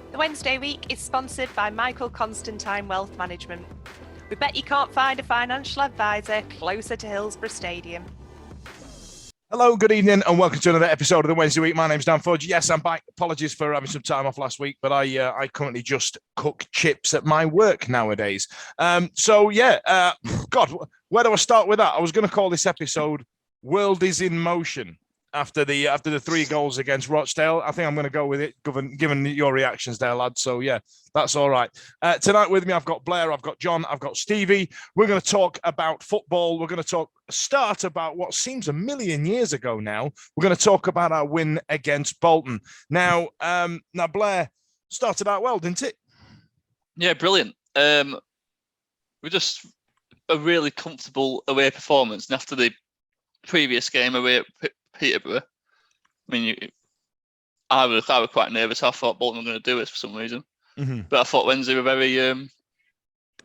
The Wednesday week is sponsored by Michael Constantine Wealth Management. We bet you can't find a financial advisor closer to Hillsborough Stadium. Hello, good evening, and welcome to another episode of the Wednesday Week. My name's Dan Fudge. Yes, I'm back. Apologies for having some time off last week, but I currently just cook chips at my work nowadays. God, where do I start with that? I was going to call this episode "Worldies in Motion" after the 3 goals against Rochdale. I think I'm going to go with it, given your reactions there, lad. So yeah, that's all right. Tonight with me, I've got Blair, I've got Jon, I've got Stevie. We're going to talk about football. We're going to start about what seems a million years ago now. We're going to talk about our win against Bolton. Now Blair, started out well, didn't it? Yeah, brilliant. We're just a really comfortable away performance. And after the previous game away at Peterborough, I mean, I was quite nervous. I thought Bolton were going to do it for some reason. Mm-hmm. But I thought Wednesday were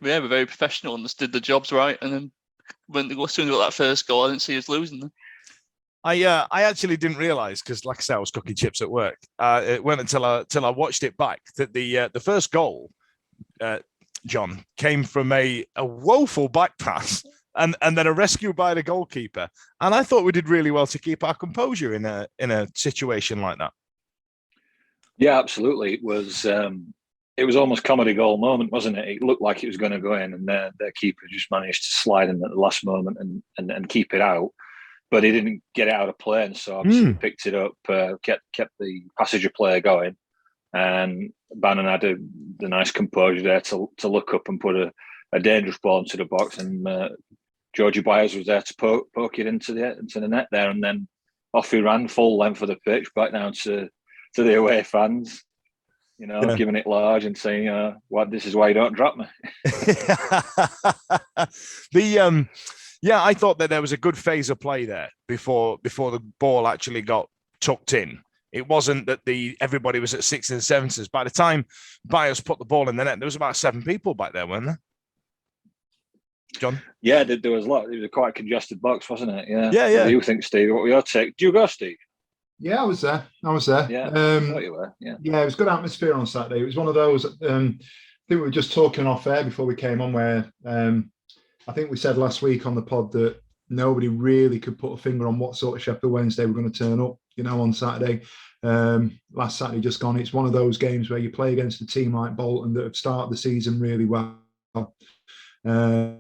very professional and just did the jobs right. And then as soon as they got that first goal, I didn't see us losing them. I actually didn't realise, because like I said, I was cooking chips at work. It went until I watched it back that the first goal, Jon, came from a woeful back pass and then a rescue by the goalkeeper. And I thought we did really well to keep our composure in a situation like that. Yeah, absolutely. It was almost comedy goal moment, wasn't it? It looked like it was going to go in, and their keeper just managed to slide in at the last moment and keep it out. But he didn't get it out of play, and so obviously picked it up, kept the passenger player going, and Bannon had the nice composure there to look up and put a dangerous ball into the box, and Georgie Byers was there to poke it into the net there, and then off he ran full length of the pitch back down to the away fans. Giving it large and saying, this is why you don't drop me. I thought that there was a good phase of play there before the ball actually got tucked in. It wasn't that everybody was at 6 and 7s. By the time Byers put the ball in the net, there was about 7 people back there, weren't there? Jon? Yeah, there was a lot. It was a quite congested box, wasn't it? Yeah. Yeah. What do you think, Steve? What were your take? Do you go, Steve? Yeah, I was there. Yeah, I thought you were. Yeah, it was good atmosphere on Saturday. It was one of those. I think we were just talking off air before we came on, where I think we said last week on the pod that nobody really could put a finger on what sort of Sheffield Wednesday were going to turn up. On Saturday, last Saturday just gone. It's one of those games where you play against a team like Bolton that have started the season really well. I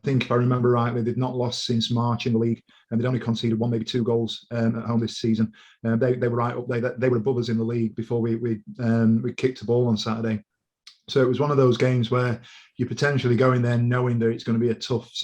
think if I remember rightly, they've not lost since March in the league, and they'd only conceded 1, maybe 2 goals at home this season. They were right up there. They were above us in the league before we kicked the ball on Saturday. So it was one of those games where you potentially go in there knowing that it's going to be a tough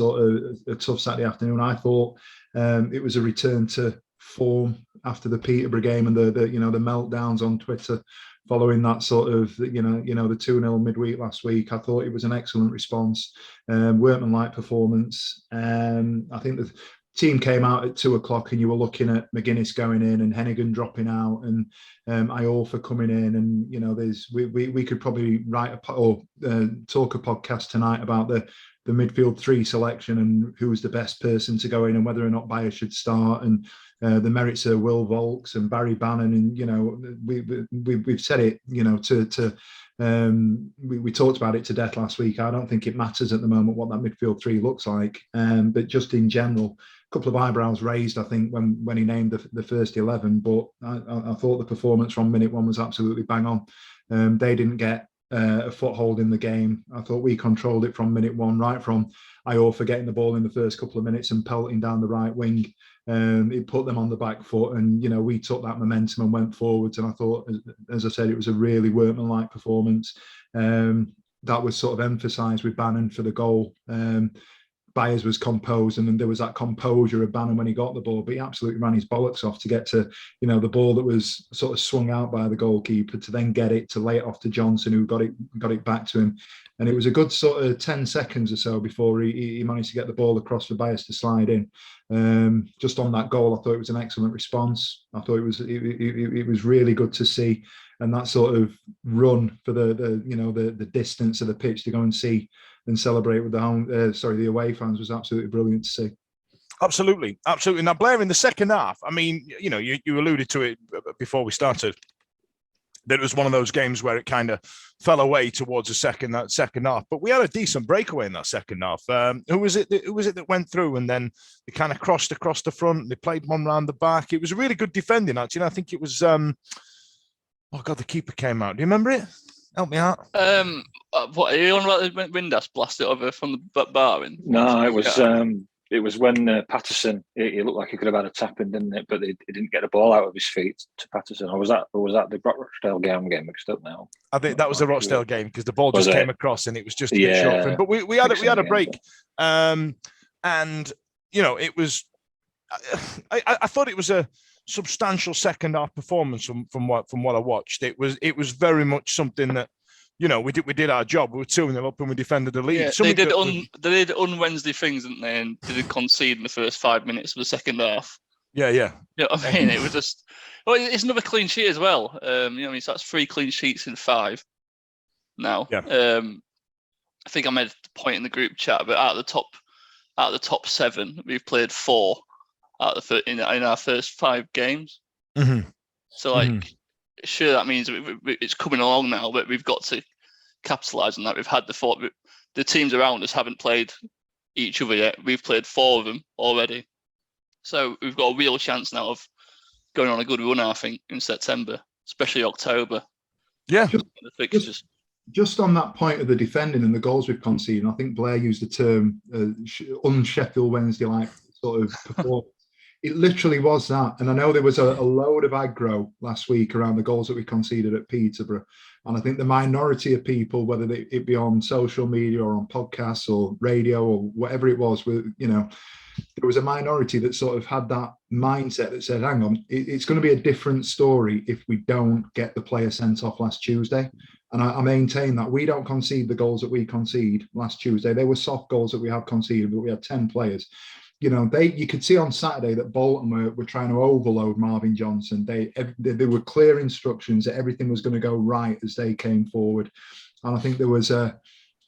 Saturday afternoon. I thought it was a return to form after the Peterborough game and the meltdowns on Twitter following that sort of, the 2-0 midweek last week. I thought it was an excellent response, workmanlike performance. I think the team came out at 2:00 and you were looking at McGuinness going in and Hennigan dropping out and Iorfa coming in. And, we could probably write talk a podcast tonight about the midfield 3 selection and who was the best person to go in and whether or not Byers should start, and the merits of Will Volks and Barry Bannon. And we've said it, we talked about it to death last week. I don't think it matters at the moment what that midfield 3 looks like, but just in general, a couple of eyebrows raised, I think, when he named the first 11. But I thought the performance from minute 1 was absolutely bang on. They didn't get a foothold in the game. I thought we controlled it from minute 1, right from Iorfa getting the ball in the first couple of minutes and pelting down the right wing. It put them on the back foot, and we took that momentum and went forwards. And I thought, as I said, it was a really workmanlike performance. That was sort of emphasised with Bannon for the goal. Byers was composed, and then there was that composure of Bannon when he got the ball, but he absolutely ran his bollocks off to get to, the ball that was sort of swung out by the goalkeeper, to then get it, to lay it off to Johnson, who got it back to him. And it was a good sort of 10 seconds or so before he managed to get the ball across for Byers to slide in. Just on that goal, I thought it was an excellent response. I thought it was really good to see, and that sort of run for the distance of the pitch to go and see and celebrate with the away fans was absolutely brilliant to see. Absolutely. Now, Blair, in the second half, I mean, you alluded to it before we started. that it was one of those games where it kind of fell away towards the second half. But we had a decent breakaway in that second half. Who was it that went through and then they kind of crossed across the front? They played one round the back. It was a really good defending, actually. And I think it was the keeper came out. Do you remember it? Help me out. What are you on about? Windass blasted over from the bar? No, it was it was when Patterson. It looked like he could have had a tap in, didn't it? But he didn't get a ball out of his feet to Patterson. Or was that the Rochdale game? I'm getting mixed up now. I think that was the Rochdale game because the ball just came across and it was just a bit short for him. But we had a break, and it was. I thought it was a substantial second half performance from what I watched. It was very much something that we did our job. We were 2-0 up and we defended the lead. Yeah, they did un-Wednesday things, didn't they? And didn't concede in the first 5 minutes of the second half. Yeah. You know what I mean? It was just. Well, it's another clean sheet as well. So that's 3 clean sheets in 5 now. Yeah. I think I made a point in the group chat, but out of the top 7, we've played 4 in our first 5 games. Mm-hmm. So sure, that means it's coming along now, but we've got to capitalise on that. We've had the teams around us haven't played each other yet. We've played 4 of them already, so we've got a real chance now of going on a good run. I think in September, especially October. Yeah, just on that point of the defending and the goals we've conceded, I think Blair used the term un-Sheffield Wednesday-like sort of performance. It literally was that. And I know there was a load of aggro last week around the goals that we conceded at Peterborough. And I think the minority of people, whether it be on social media or on podcasts or radio or whatever it was, there was a minority that sort of had that mindset that said, hang on, it's going to be a different story if we don't get the player sent off last Tuesday. And I maintain that we don't concede the goals that we concede last Tuesday. They were soft goals that we have conceded, but we had 10 players. You could see on Saturday that Bolton were trying to overload Marvin Johnson. They were clear instructions that everything was going to go right as they came forward. And I think there was a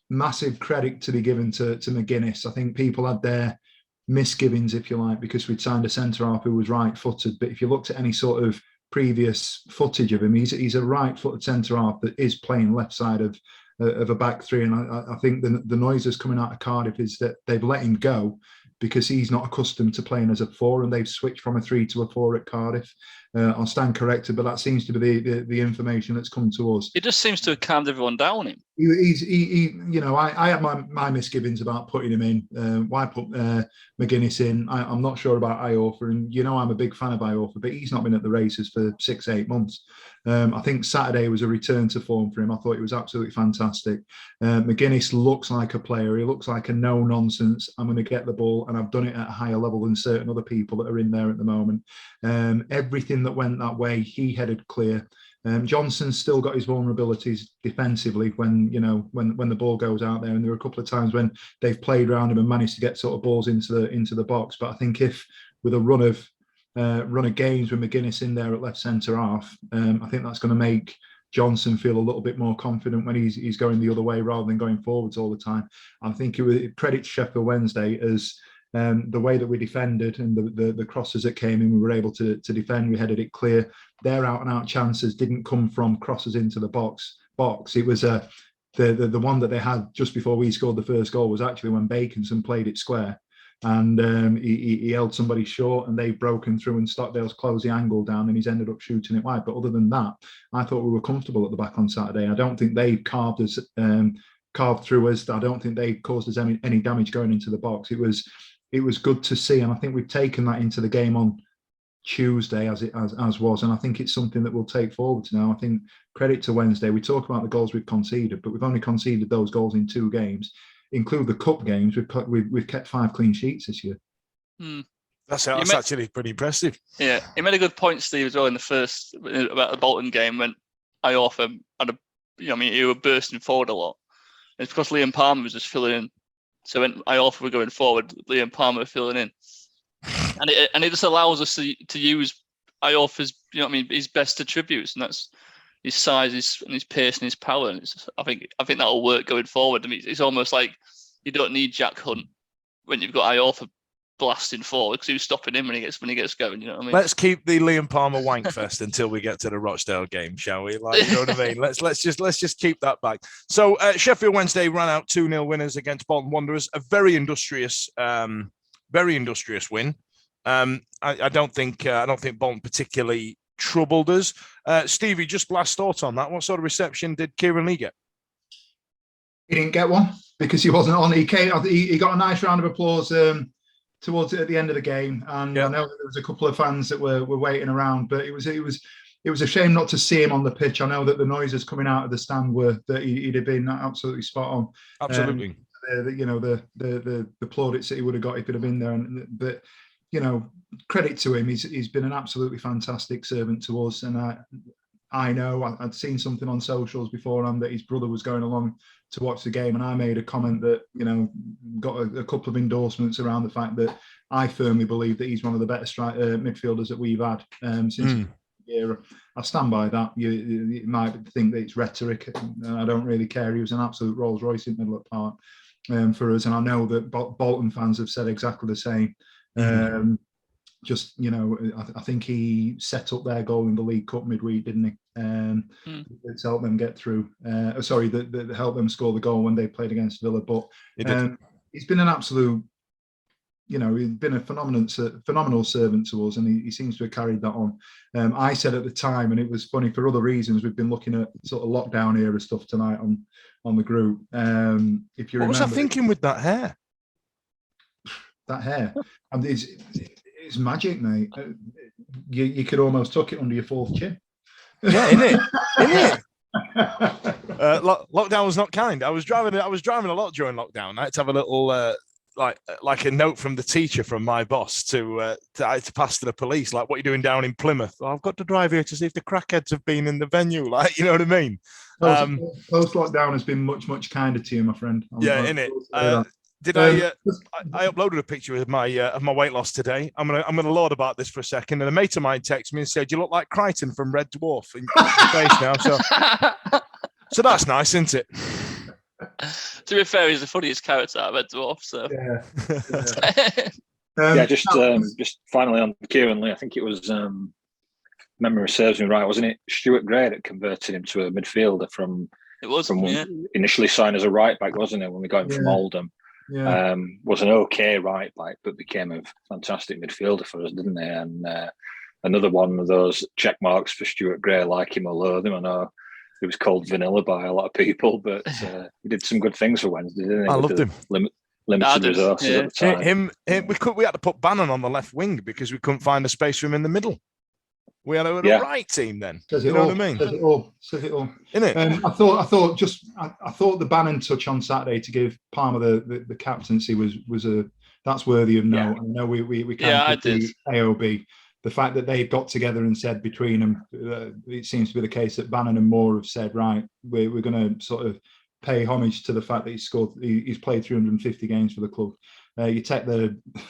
massive credit to be given to McGuinness. I think people had their misgivings, if you like, because we'd signed a centre-half who was right-footed. But if you looked at any sort of previous footage of him, he's a right-footed centre-half that is playing left side of a back three. And I think the noises coming out of Cardiff is that they've let him go because he's not accustomed to playing as a 4, and they've switched from a 3 to a 4 at Cardiff. I'll stand corrected, but that seems to be the information that's come to us. It just seems to have calmed everyone down. I have my misgivings about putting him in. Why put McGuinness in? I'm not sure about Iorfa, and I'm a big fan of Iorfa, but he's not been at the races for 6-8 months. I think Saturday was a return to form for him. I thought it was absolutely fantastic. McGuinness looks like a player. He looks like a no-nonsense, I'm going to get the ball, and I've done it at a higher level than certain other people that are in there at the moment. Everything that went that way, he headed clear. Johnson's still got his vulnerabilities defensively when the ball goes out there, and there were a couple of times when they've played around him and managed to get sort of balls into the box. But I think if with a run of games with McGuinness in there at left centre half, I think that's going to make Johnson feel a little bit more confident when he's going the other way rather than going forwards all the time. I think it was credit to Sheffield Wednesday as the way that we defended and the crosses that came in, we were able to defend. We headed it clear. Their out-and-out chances didn't come from crosses into the box. It was the one that they had just before we scored the first goal was actually when Baconson played it square, and he held somebody short, and they've broken through, and Stockdale's closed the angle down, and he's ended up shooting it wide. But other than that, I thought we were comfortable at the back on Saturday. I don't think they carved through us. I don't think they caused us any damage going into the box. It was good to see, and I think we've taken that into the game on Tuesday as was, and I think it's something that we'll take forward now. I think credit to Wednesday. We talk about the goals we've conceded, but we've only conceded those goals in 2 games, include the cup games. We've kept 5 clean sheets this year. That's actually pretty impressive. Yeah, he made a good point, Steve, as well in the first about the Bolton game when Iorfa had you were bursting forward a lot. It's because Liam Palmer was just filling in. So when Iorfa were going forward, Liam Palmer were filling in, and it just allows us to use Iorfa's his best attributes, and that's his size, his pace, and his power. And I think that'll work going forward. I mean, it's almost like you don't need Jack Hunt when you've got Iorfa blasting forward because he was stopping him when he gets going. You know what I mean? Let's keep the Liam Palmer wank fest until we get to the Rochdale game, shall we? Like, you know what I mean? Let's just keep that back. So Sheffield Wednesday ran out 2-0 winners against Bolton Wanderers. A very industrious win. I don't think Bolton particularly troubled us. Stevie, just last thoughts on that. What sort of reception did Kieran Lee get? He didn't get one because he wasn't on. He got a nice round of applause towards it at the end of the game, and I know that there was a couple of fans that were waiting around, but it was a shame not to see him on the pitch. I know that the noises coming out of the stand were that he'd have been absolutely spot on. Absolutely. The plaudits that he would have got if he'd have been there, but credit to him. He's been an absolutely fantastic servant to us, and I know I'd seen something on socials beforehand that his brother was going along to watch the game, and I made a comment that got a couple of endorsements around the fact that I firmly believe that he's one of the better midfielders that we've had since the era. I stand by that. You might think that it's rhetoric, and I don't really care. He was an absolute Rolls Royce in the middle of the park for us, and I know that Bolton fans have said exactly the same. I think he set up their goal in the League Cup midweek, didn't he? It's helped them get through. That helped them score the goal when they played against Villa. But he's been an absolute, he's been a phenomenal servant to us, and he seems to have carried that on. I said at the time, and it was funny for other reasons, we've been looking at sort of lockdown era stuff tonight on the group. If you remember, what was I thinking with that hair? That hair, and it's magic, mate. You could almost tuck it under your fourth chin. Yeah, innit? Lockdown was not kind. I was driving a lot during lockdown. I had to have a little like a note from the teacher from my boss to pass to the police. Like, what are you doing down in Plymouth? Well, I've got to drive here to see if the crackheads have been in the venue. Like, you know what I mean? Post lockdown has been much kinder to you, my friend. Innit? I uploaded a picture of my weight loss today. I'm gonna laud about this for a second. And a mate of mine texted me and said, "You look like Crichton from Red Dwarf in your face now." So that's nice, isn't it? To be fair, he's the funniest character out of Red Dwarf. So just finally on Kieran Lee, I think it was memory serves me right, wasn't it? Stuart Gray that converted him to a midfielder from initially signed as a right back, wasn't it? When we got him from Oldham. Yeah. Was an okay right back, but became a fantastic midfielder for us, didn't they? And another one of those check marks for Stuart Gray, like him or loathe him. I know he was called vanilla by a lot of people, but he did some good things for Wednesday, didn't he? I loved him. Limited resources at the time. We had to put Bannon on the left wing because we couldn't find a space for him in the middle. We had a right team then. You know what I mean? Says it all. Innit? I thought the Bannon touch on Saturday to give Palmer the captaincy was that's worthy of note. Yeah. I know we can't do AOB. The fact that they've got together and said between them, it seems to be the case that Bannon and Moore have said, right, we're going to sort of pay homage to the fact that he's played 350 games for the club. You take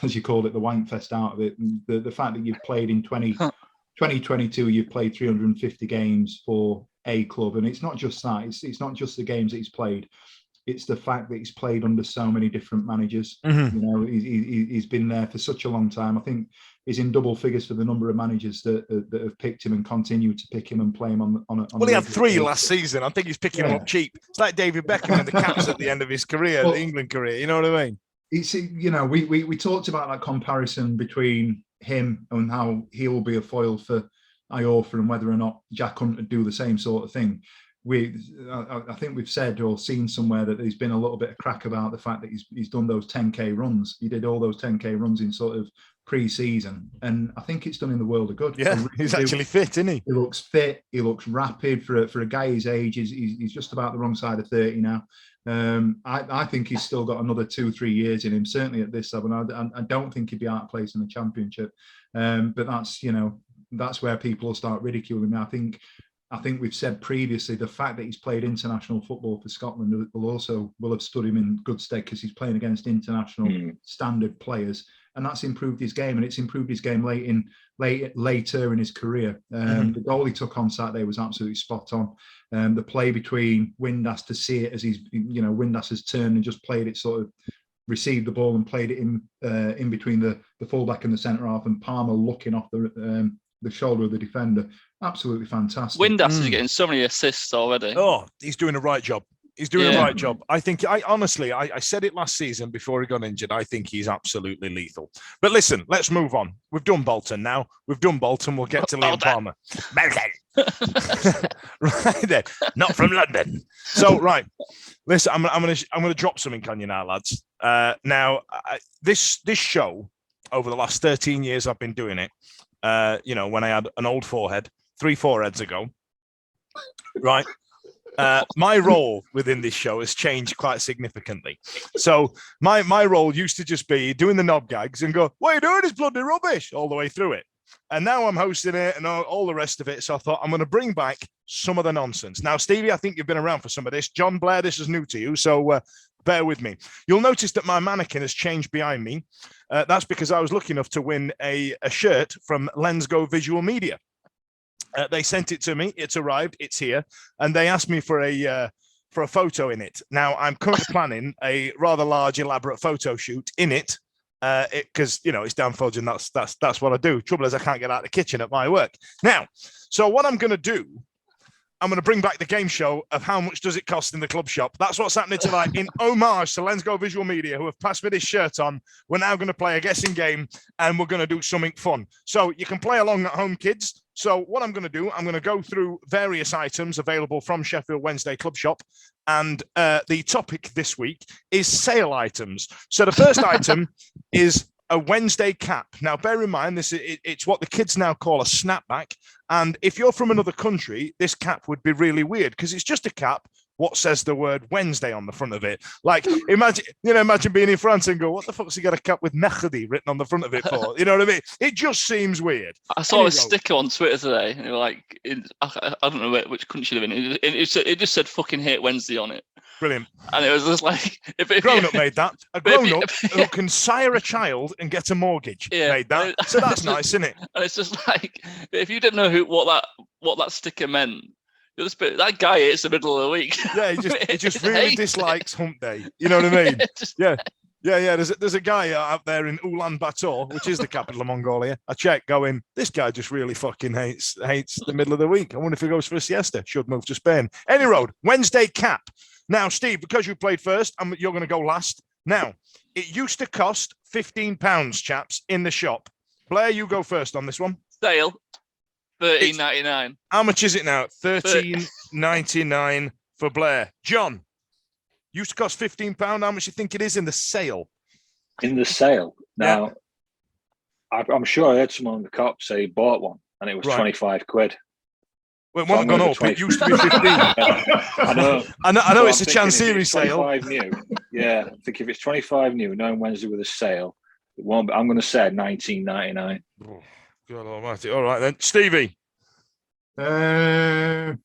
as you called it, the wank fest out of it. The fact that you've played in 2022, you've played 350 games for a club, and it's not just that. It's not just the games that he's played. It's the fact that he's played under so many different managers. Mm-hmm. He's been there for such a long time. I think he's in double figures for the number of managers that have picked him and continue to pick him and play him on. Well, he had 3 last season. I think he's picking him up cheap. It's like David Beckham and the Caps at the end of his career, the England career. You know what I mean? It's we talked about that comparison between him and how he will be a foil for Iorfa and whether or not Jack Hunt would do the same sort of thing. I think we've said or seen somewhere that there's been a little bit of crack about the fact that he's done those 10k runs. He did all those 10k runs in sort of pre-season, and I think it's done in the world of good. Yeah, he's actually fit, isn't he? He looks fit. He looks rapid for a guy his age. He's just about the wrong side of 30 now. I think he's still got another 2-3 years in him, certainly at this level. I don't think he'd be out of place in the Championship. But that's where people will start ridiculing him. I think we've said previously the fact that he's played international football for Scotland will have stood him in good stead because he's playing against international standard players, and that's improved his game, and it's improved his game later in his career. The goal he took on Saturday was absolutely spot on. The play between Windass to see it as Windass has turned and just played it sort of received the ball and played it in between the fullback and the centre half, and Palmer looking off the shoulder of the defender. Absolutely fantastic. Windass is getting so many assists already. Oh, he's doing a right job. He's doing the right job. I think, honestly, I said it last season before he got injured. I think he's absolutely lethal. But listen, let's move on. We've done Bolton now. We've done Bolton. We'll get to Liam Palmer. Bolton. Right there. Not from London. So, right. Listen, I'm gonna drop something on you now, lads. This show, over the last 13 years I've been doing it, when I had an old forehead, 3 foreheads ago, right? My role within this show has changed quite significantly. So my role used to just be doing the knob gags and go, "What are you doing? It's bloody rubbish," all the way through it. And now I'm hosting it and all the rest of it. So I thought I'm going to bring back some of the nonsense. Now, Stevie, I think you've been around for some of this. Jon, Blair, this is new to you, so bear with me. You'll notice that my mannequin has changed behind me. That's because I was lucky enough to win a shirt from Let's Go Visual Media. They sent it to me. It's arrived. It's here. And they asked me for a photo in it. Now, I'm currently planning a rather large, elaborate photo shoot in it because, it's Dan Fudge and that's what I do. Trouble is I can't get out of the kitchen at my work. Now, so what I'm going to do, I'm going to bring back the game show of how much does it cost in the club shop. That's what's happening tonight. In homage to Let's Go Visual Media, who have passed me this shirt on, we're now going to play a guessing game and we're going to do something fun. So you can play along at home, kids. So what I'm going to do, I'm going to go through various items available from Sheffield Wednesday Club Shop. And the topic this week is sale items. So the first item is a Wednesday cap. Now, bear in mind, it's what the kids now call a snapback. And if you're from another country, this cap would be really weird because it's just a cap. What says the word Wednesday on the front of it? Like, imagine being in France and go, what the fuck's he got a cap with Mechadi written on the front of it for? You know what I mean? It just seems weird. I saw a sticker on Twitter today. And I don't know which country you live in. It just said fucking hate Wednesday on it. Brilliant. And it was just like... A grown-up made that. A grown-up who can sire a child and get a mortgage made that. So that's nice, isn't it? And it's just like, if you didn't know what that sticker meant, that guy hates the middle of the week. Yeah, he just really dislikes hump day. You know what I mean? Yeah. There's a guy out there in Ulaanbaatar, which is the capital of Mongolia. I checked going, this guy just really fucking hates the middle of the week. I wonder if he goes for a siesta. Should move to Spain. Any road, Wednesday cap. Now, Steve, because you played first, you're going to go last. Now, it used to cost £15, chaps, in the shop. Blair, you go first on this one. Sale. $13.99. How much is it now? $13.99 for Blair. Jon, used to cost £15. How much do you think it is in the sale? In the sale? Now, I'm sure I heard someone on the cop say he bought one and it was 25 quid. Well, it won't have gone up. It used to be 15. I know. I know it's a Chancery sale. 25 new. Yeah, I think if it's 25 new, knowing Wednesday with a sale, it won't. I'm going to say $19.99. Oh, God Almighty! All right then, Stevie. Was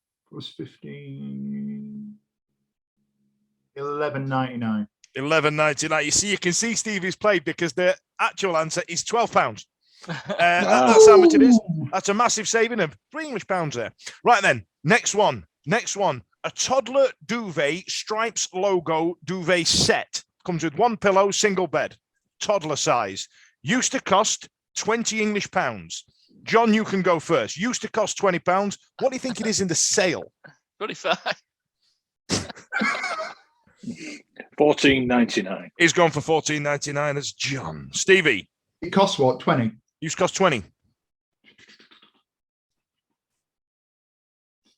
15. $11.99. $11.99. You see, you can see Stevie's played because the actual answer is £12. That's how much it is. That's a massive saving of £3 there. Right then, next one. A toddler duvet stripes logo duvet set. Comes with one pillow, single bed. Toddler size. Used to cost £20. Jon, you can go first. Used to cost £20. What do you think it is in the sale? 25. $14.99. He's gone for $14.99 as Jon. Stevie. It costs what? 20. Used to cost 20.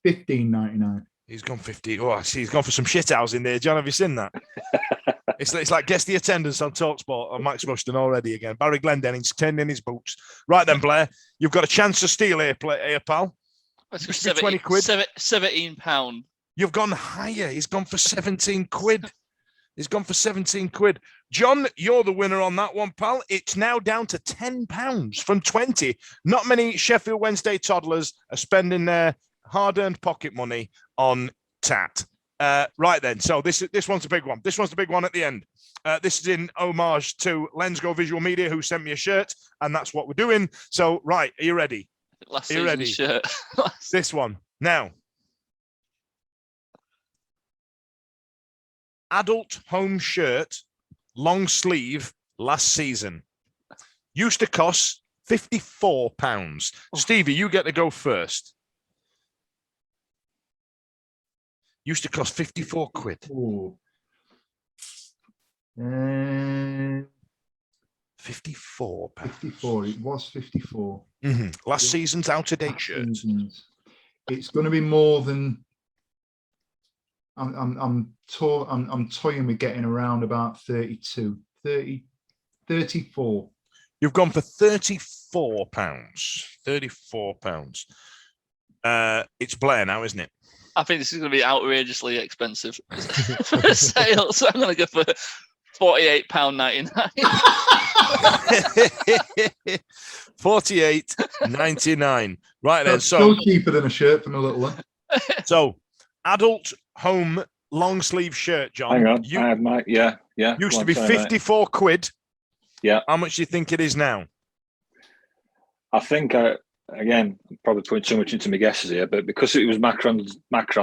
$15.99. He's gone 50. Oh, I see. He's gone for some shit house in there. Jon, have you seen that? It's like guess the attendance on TalkSport on Max Rushton already again. Barry Glendenning's turning in his boots. Right then, Blair, you've got a chance to steal here, pal. Let's go 20 quid. £17. You've gone higher. He's gone for 17 quid. He's gone for 17 quid. Jon, you're the winner on that one, pal. It's now down to £10 from 20. Not many Sheffield Wednesday toddlers are spending their hard-earned pocket money on tat. Right then, so this one's a big one. This one's the big one at the end. This is in homage to Let's Go Visual Media, who sent me a shirt, and that's what we're doing. So, right, are you ready? Are you ready? Shirt. This one. Now, adult home shirt long sleeve last season? Used to cost £54. Stevie, you get to go first. Used to cost 54 quid. Ooh. 54 pounds. 54. It was 54. Last season's out of date shirt. It's going to be more than. I'm toying with getting around about 32, 30, 34. You've gone for £34. £34. It's Blair now, isn't it? I think this is going to be outrageously expensive for a sale, so I'm going to go for £48.99. £48.99. Right then. That's So still cheaper than a shirt from a little one. So adult home long sleeve shirt, John. Hang on. I had my Used to be 54 quid. Yeah. How much do you think it is now? I think again, I'm probably putting too much into my guesses here, but because it was Macron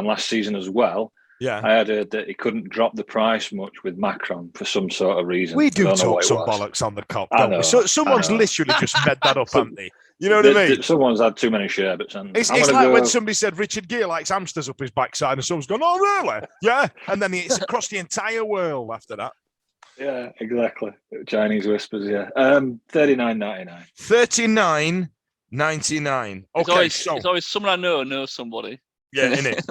last season as well, Yeah. I had heard that he couldn't drop the price much with Macron for some sort of reason. We do I don't know talk what it some was. bollocks on the cop, I don't we? know, So someone's I know. literally just made that up, haven't they? You know what I mean? Someone's had too many sherbets. And It's I'm like gonna when go- somebody said Richard Gere likes hamsters up his backside, and someone's gone, "Oh, really? Yeah." And then it's across the entire world after that. Yeah, exactly. Chinese whispers. Yeah. 39.99. £39.99. Okay, It's always someone I know somebody. yeah, in it.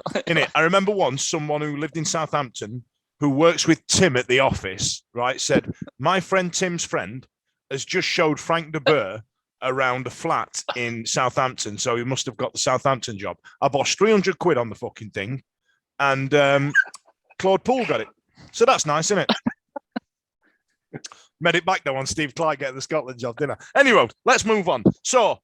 I remember once someone who lived in Southampton who works with Tim at the office, right, said, "My friend Tim's friend has just showed Frank de Boer around a flat in Southampton, so he must have got the Southampton job. I bought 300 quid on the fucking thing, and Claude Poole got it. So that's nice, isn't it?" Made it back though on Steve Clyde getting the Scotland job, didn't I? Anyway, let's move on. So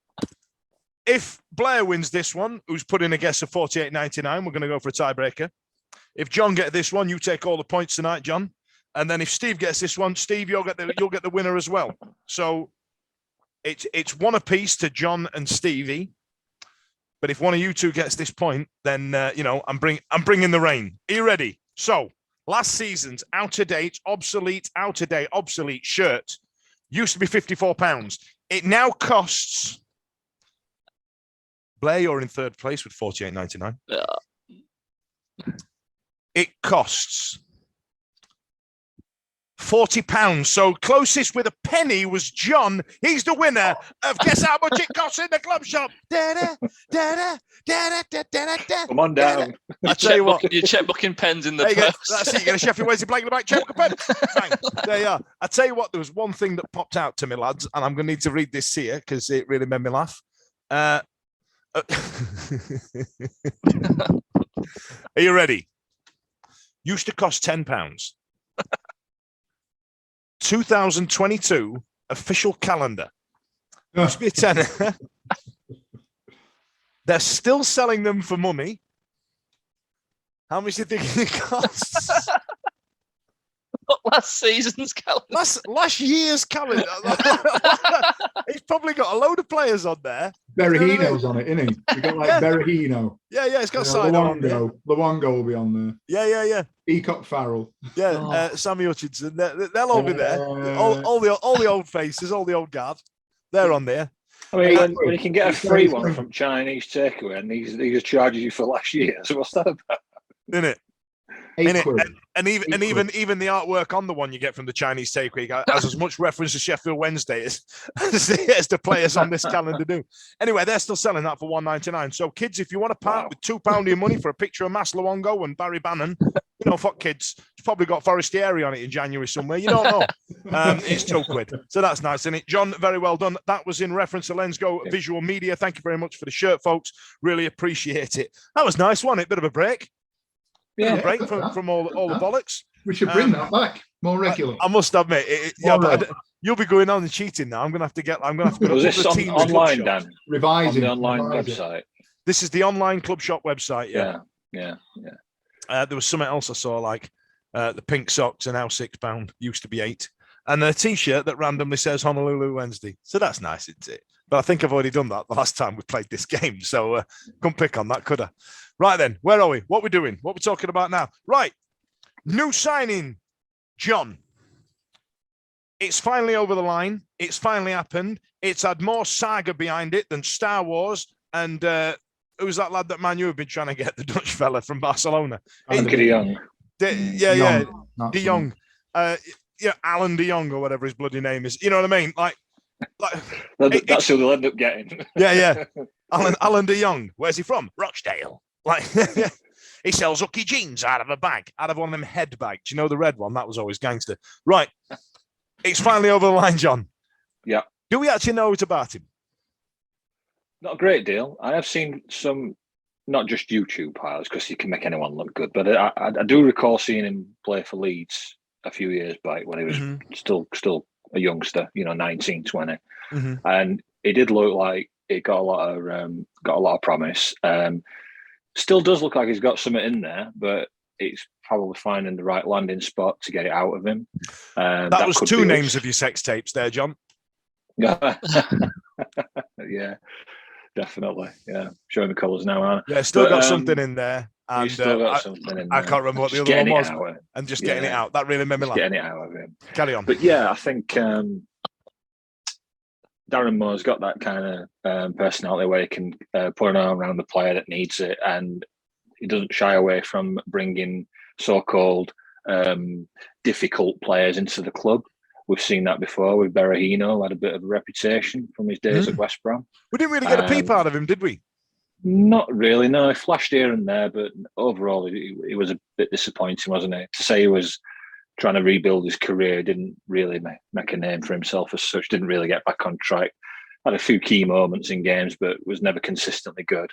if Blair wins this one, who's put in a guess of 48.99, we're going to go for a tiebreaker. If John gets this one, you take all the points tonight, John. And then if Steve gets this one, Steve, you'll get the winner as well. So it's one apiece to John and Stevie. But if one of you two gets this point, then I'm bringing the rain. Are you ready? So last season's out-of-date shirt used to be £54. It now costs. Blair, you're in third place with £48.99. It costs £40. So closest with a penny was John. He's the winner of guess how much it costs in the club shop. Come on down. I tell you what, Your checkbooking pen's in the there you go. purse. That's it. You get a Sheffield Wednesday blank in the back, checkbook pen. Bang. There you are. I tell you what, there was one thing that popped out to me, lads, and I'm going to need to read this here because it really made me laugh. Are you ready? Used to cost £10. 2022 official calendar. Used to be a tenner. They're still selling them for money. How much do you think it costs? Last season's calendar. Last year's calendar. He's probably got a load of players on there. Berahino's on it, isn't he? We got like Berahino. Yeah, it's got side on there. Luongo will be on there. Yeah. Ecock Farrell. Yeah, Sammy Hutchinson. They'll all be there. All the old faces, all the old guard. They're on there. I mean, when you can get a free one from Chinese takeaway, and he just charges you for last year. So what's that about? Isn't it? And even the artwork on the one you get from the Chinese takeaway has as much reference to Sheffield Wednesday as the players on this calendar do. Anyway, they're still selling that for £1.99. So kids, if you want to part with £2 of your money for a picture of Mas Luongo and Barry Bannon, fuck kids. It's probably got Forestieri on it in January somewhere. You don't know. It's £2. So that's nice, isn't it? John, very well done. That was in reference to Let's Go Visual Media. Thank you very much for the shirt, folks. Really appreciate it. That was nice, wasn't it? Bit of a break. Yeah, Break from all the bollocks. We should bring that back more regularly. I must admit, but you'll be going on and cheating now. I'm gonna have to go. Was this online, Dan? Revising on the online website. This is the online club shop website. Yeah. There was something else I saw, like the pink socks are now £6, used to be £8, and a T-shirt that randomly says Honolulu Wednesday. So that's nice, isn't it? But I think I've already done that the last time we played this game. So couldn't pick on that, could I? Right then, where are we? What we're doing? What we're talking about now? Right, new signing, John. It's finally over the line. It's finally happened. It's had more saga behind it than Star Wars. And who's that lad that Man U have been trying to get, the Dutch fella from Barcelona? De Jong. De Jong. Alan De Jong or whatever his bloody name is. You know what I mean? Like that's who they'll end up getting. Yeah. Alan De Jong. Where's he from? Rochdale. Like he sells Ucky jeans out of a bag, out of one of them head bags. You know, the red one? That was always gangster. Right. It's finally over the line, John. Yeah. Do we actually know about him? Not a great deal. I have seen some, not just YouTube pilots, because he can make anyone look good, but I do recall seeing him play for Leeds a few years back when he was still a youngster, 19, 20. And it did look like it got a lot of promise. Still does look like he's got something in there, but it's probably finding the right landing spot to get it out of him. That was two names of your sex tapes there, John. Yeah, definitely. Yeah, showing the colours now, aren't I? Yeah, still got something in there. And still got something in there. I can't remember what the other one was. And just getting it out. That really made me laugh. Getting it out of him. Carry on. But yeah, I think Darren Moore's got that kind of personality where he can put an arm around the player that needs it, and he doesn't shy away from bringing so-called difficult players into the club. We've seen that before with Berahino, had a bit of a reputation from his days at West Brom. We didn't really get a peep out of him, did we? Not really, no. He flashed here and there, but overall, he was a bit disappointing, wasn't he? To say he was trying to rebuild his career, didn't really make a name for himself as such, didn't really get back on track. Had a few key moments in games, but was never consistently good.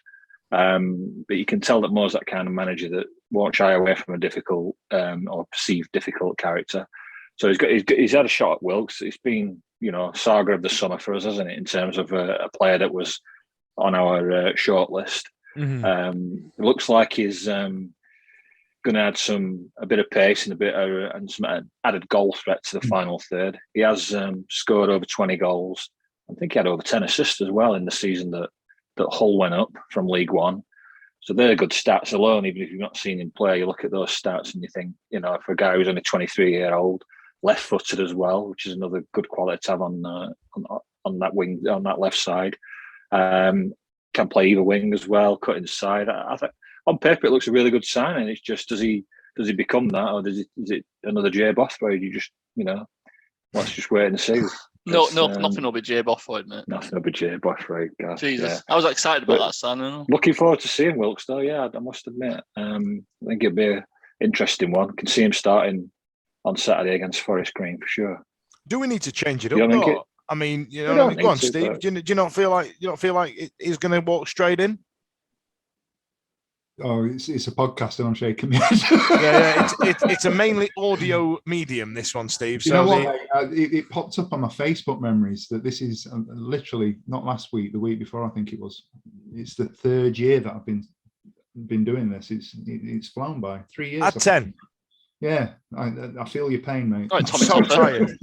But you can tell that Moore's that kind of manager that won't shy away from a difficult or perceived difficult character. So he's had a shot at Wilkes. It's been, saga of the summer for us, hasn't it, in terms of a player that was on our short list. It looks like he's going to add a bit of pace and and some added goal threat to the final third. He has scored over 20 goals. I think he had over 10 assists as well in the season that Hull went up from League One. So they're good stats alone. Even if you've not seen him play, you look at those stats and you think, for a guy who's only 23-year-old, left-footed as well, which is another good quality to have on that wing, on that left side. Can play either wing as well, cut inside. I think on paper it looks a really good sign, and it's just does he become that, or is it another Jay Bothroyd? You just let's just wait and see. Nothing will be Jay Bothroyd, mate. Nothing will be Jay Bothroyd. Jesus, yeah. I was excited about that sign. Looking forward to seeing Wilkes though. Yeah, I must admit. I think it'd be an interesting one. Can see him starting on Saturday against Forest Green for sure. Do we need to change it up? I mean, go on, Steve. Do you not feel like he's going to walk straight in? Oh, it's a podcast, and I'm shaking my head. It's a mainly audio medium. This one, Steve. So it popped up on my Facebook memories that this is literally not last week, the week before. I think it was. It's the third year that I've been doing this. It's flown by 3 years. At 10. Yeah, I feel your pain, mate. I'm so tired.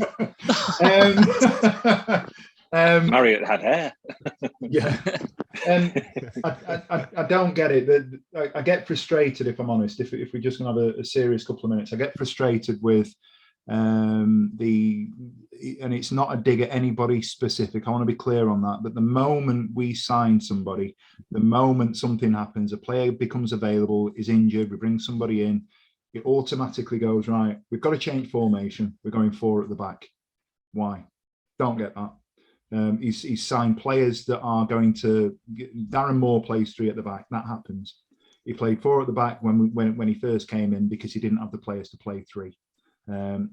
Marriott had hair. Yeah. I don't get it. I get frustrated, if I'm honest, if we're just going to have a serious couple of minutes. I get frustrated with and it's not a dig at anybody specific. I want to be clear on that. But the moment we sign somebody, the moment something happens, a player becomes available, is injured, we bring somebody in, it automatically goes, right, we've got to change formation. We're going 4 at the back. Why? Don't get that. He's signed players that are going to. Darren Moore plays 3 at the back. That happens. He played 4 at the back when he first came in because he didn't have the players to play 3.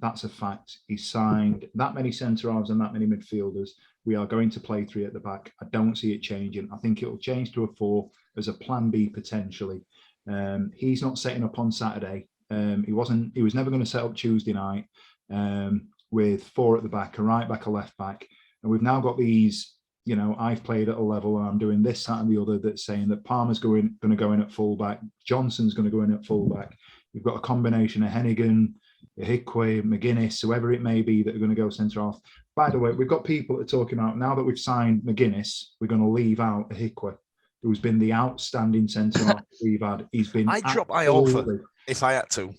That's a fact. He's signed that many centre halves and that many midfielders. We are going to play 3 at the back. I don't see it changing. I think it will change to a 4 as a plan B potentially. He's not setting up on Saturday. He was never going to set up Tuesday night with 4 at the back, a right back, a left back. And we've now got these, I've played at a level and I'm doing this, that and the other, that's saying that Palmer's going to go in at fullback, Johnson's going to go in at fullback. You've got a combination of Hennigan, Hickway, McGuinness, whoever it may be, that are going to go centre half. By the way, we've got people that are talking about, now that we've signed McGuinness, we're going to leave out Hickway, who's been the outstanding centre half we've had. He's been. I'd drop Iorfa if I had to.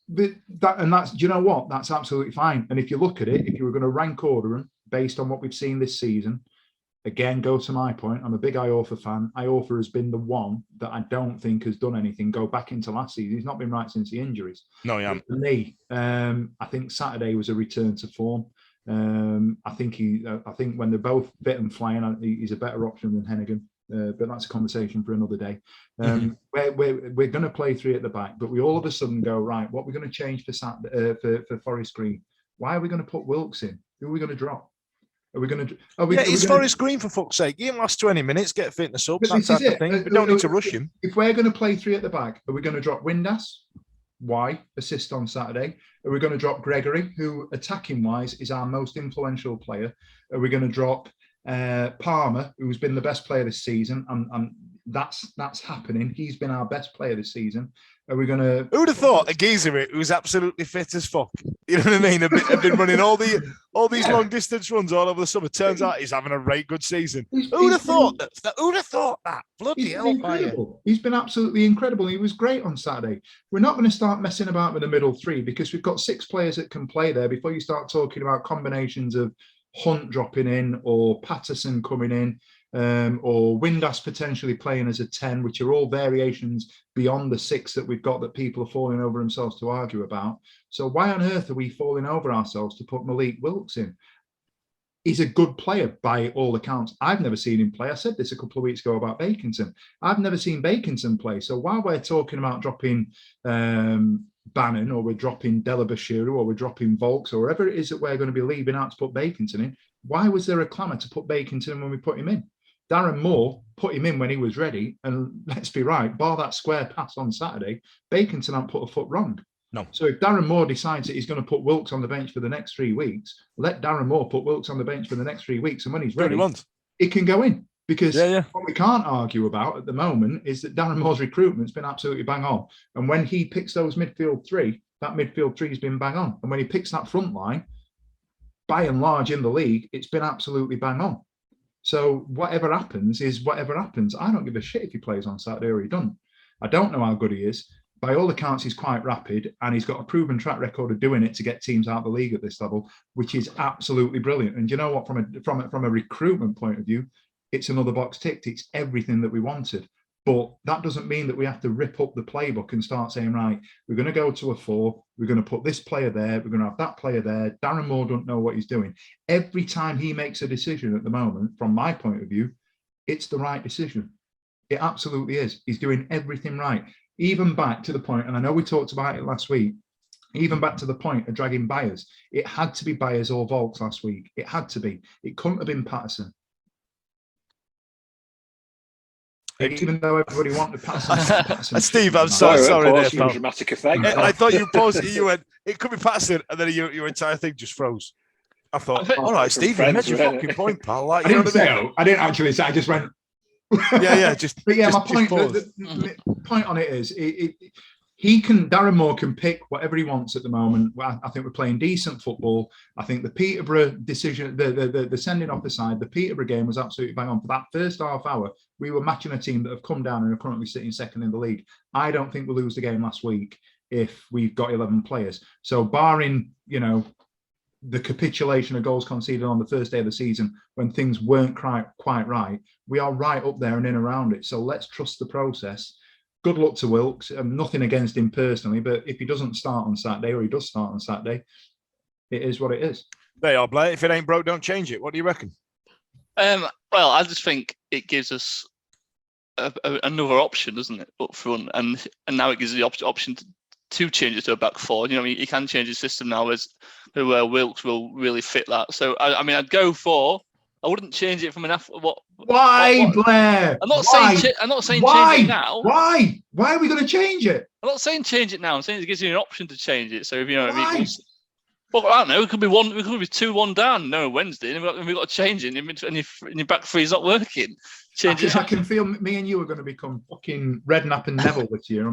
That's, do you know what? That's absolutely fine. And if you look at it, if you were going to rank order them based on what we've seen this season, again, go to my point. I'm a big Iorfa fan. Iorfa has been the one that I don't think has done anything. Go back into last season. He's not been right since the injuries. No, yeah. For me, I think Saturday was a return to form. I think when they're both fit and flying, he's a better option than Hennigan. But that's a conversation for another day. We're going to play three at the back, but we all of a sudden go, right, what we're going to change for Forest Green? Why are we going to put Wilkes in? Who are we going to drop? Are we going to? It's Forest Green, for fuck's sake. Give him last 20 minutes, get fitness up, that type of thing. We don't need to rush him. If we're going to play three at the back, are we going to drop Windass? Why? Assist on Saturday. Are we going to drop Gregory, who attacking-wise is our most influential player? Are we going to drop Palmer, who's been the best player this season? And that's happening. He's been our best player this season. Are we going to? Who'd have thought a geezer who's absolutely fit as fuck? You know what I mean? Have been running all these long distance runs all over the summer. Turns out he's having a right good season. Who'd have thought that? Who'd have thought that? Bloody hell! Incredible. He's been absolutely incredible. He was great on Saturday. We're not going to start messing about with the middle three because we've got 6 players that can play there before you start talking about combinations of Hunt dropping in or Patterson coming in. Or Windass potentially playing as a 10, which are all variations beyond the 6 that we've got that people are falling over themselves to argue about. So why on earth are we falling over ourselves to put Malik Wilkes in? He's a good player by all accounts. I've never seen him play. I said this a couple of weeks ago about Baconson. I've never seen Baconson play. So while we're talking about dropping Bannon, or we're dropping Delabashiro, or we're dropping Volks, or wherever it is that we're going to be leaving out to put Baconson in, why was there a clamour to put Baconson in when we put him in? Darren Moore put him in when he was ready, and let's be right, bar that square pass on Saturday, Baconson hadn't put a foot wrong. No. So if Darren Moore decides that he's going to put Wilkes on the bench for the next 3 weeks, let Darren Moore put Wilkes on the bench for the next 3 weeks, and when he's ready, it can go in. Because what we can't argue about at the moment is that Darren Moore's recruitment's been absolutely bang on. And when he picks those midfield three, that midfield three's been bang on. And when he picks that front line, by and large in the league, it's been absolutely bang on. So whatever happens is whatever happens. I don't give a shit if he plays on Saturday or he doesn't. I don't know how good he is. By all accounts, he's quite rapid, and he's got a proven track record of doing it to get teams out of the league at this level, which is absolutely brilliant. And you know what? From a recruitment point of view, it's another box ticked. It's everything that we wanted. But that doesn't mean that we have to rip up the playbook and start saying, right, we're going to go to a 4. We're going to put this player there. We're going to have that player there. Darren Moore doesn't know what he's doing. Every time he makes a decision at the moment, from my point of view, it's the right decision. It absolutely is. He's doing everything right. Even back to the point, and I know we talked about it last week, even back to the point of dragging Byers. It had to be Byers or Volks last week. It had to be. It couldn't have been Patterson. Even though everybody wanted Patterson. Steve, I'm so sorry there, pal. Dramatic effect. I thought you paused it. You went, it could be Patterson, and then your entire thing just froze. I thought, all right, Steve, you made your fucking point, pal. Like, I didn't actually say. I just went. Just. But yeah, my point. The point on it is, Darren Moore can pick whatever he wants at the moment. I think we're playing decent football. I think the Peterborough decision, the sending off the side, the Peterborough game was absolutely bang on. For that first half hour, we were matching a team that have come down and are currently sitting second in the league. I don't think we'll lose the game last week if we've got 11 players. So barring, the capitulation of goals conceded on the first day of the season when things weren't quite right, we are right up there and in around it. So let's trust the process. Good luck to Wilkes. Nothing against him personally, but if he doesn't start on Saturday, or he does start on Saturday, it is what it is. There you are, Blair. If it ain't broke, don't change it. What do you reckon? Well, I just think it gives us another option, doesn't it, up front? And now it gives us the option to change it to a back 4. You can change the system now where Wilkes will really fit that. So, I'd go for. I wouldn't change it from an what? Why, Blair? I'm not saying change it now. Why? Why are we going to change it? I'm not saying change it now. I'm saying it gives you an option to change it. So if you know what I mean. Well, I don't know. It could be 2-1 down. No, Wednesday, and we've got to change it. And your back 3 is not working. Change it. I can feel me and you are going to become fucking Redknapp and Neville this year.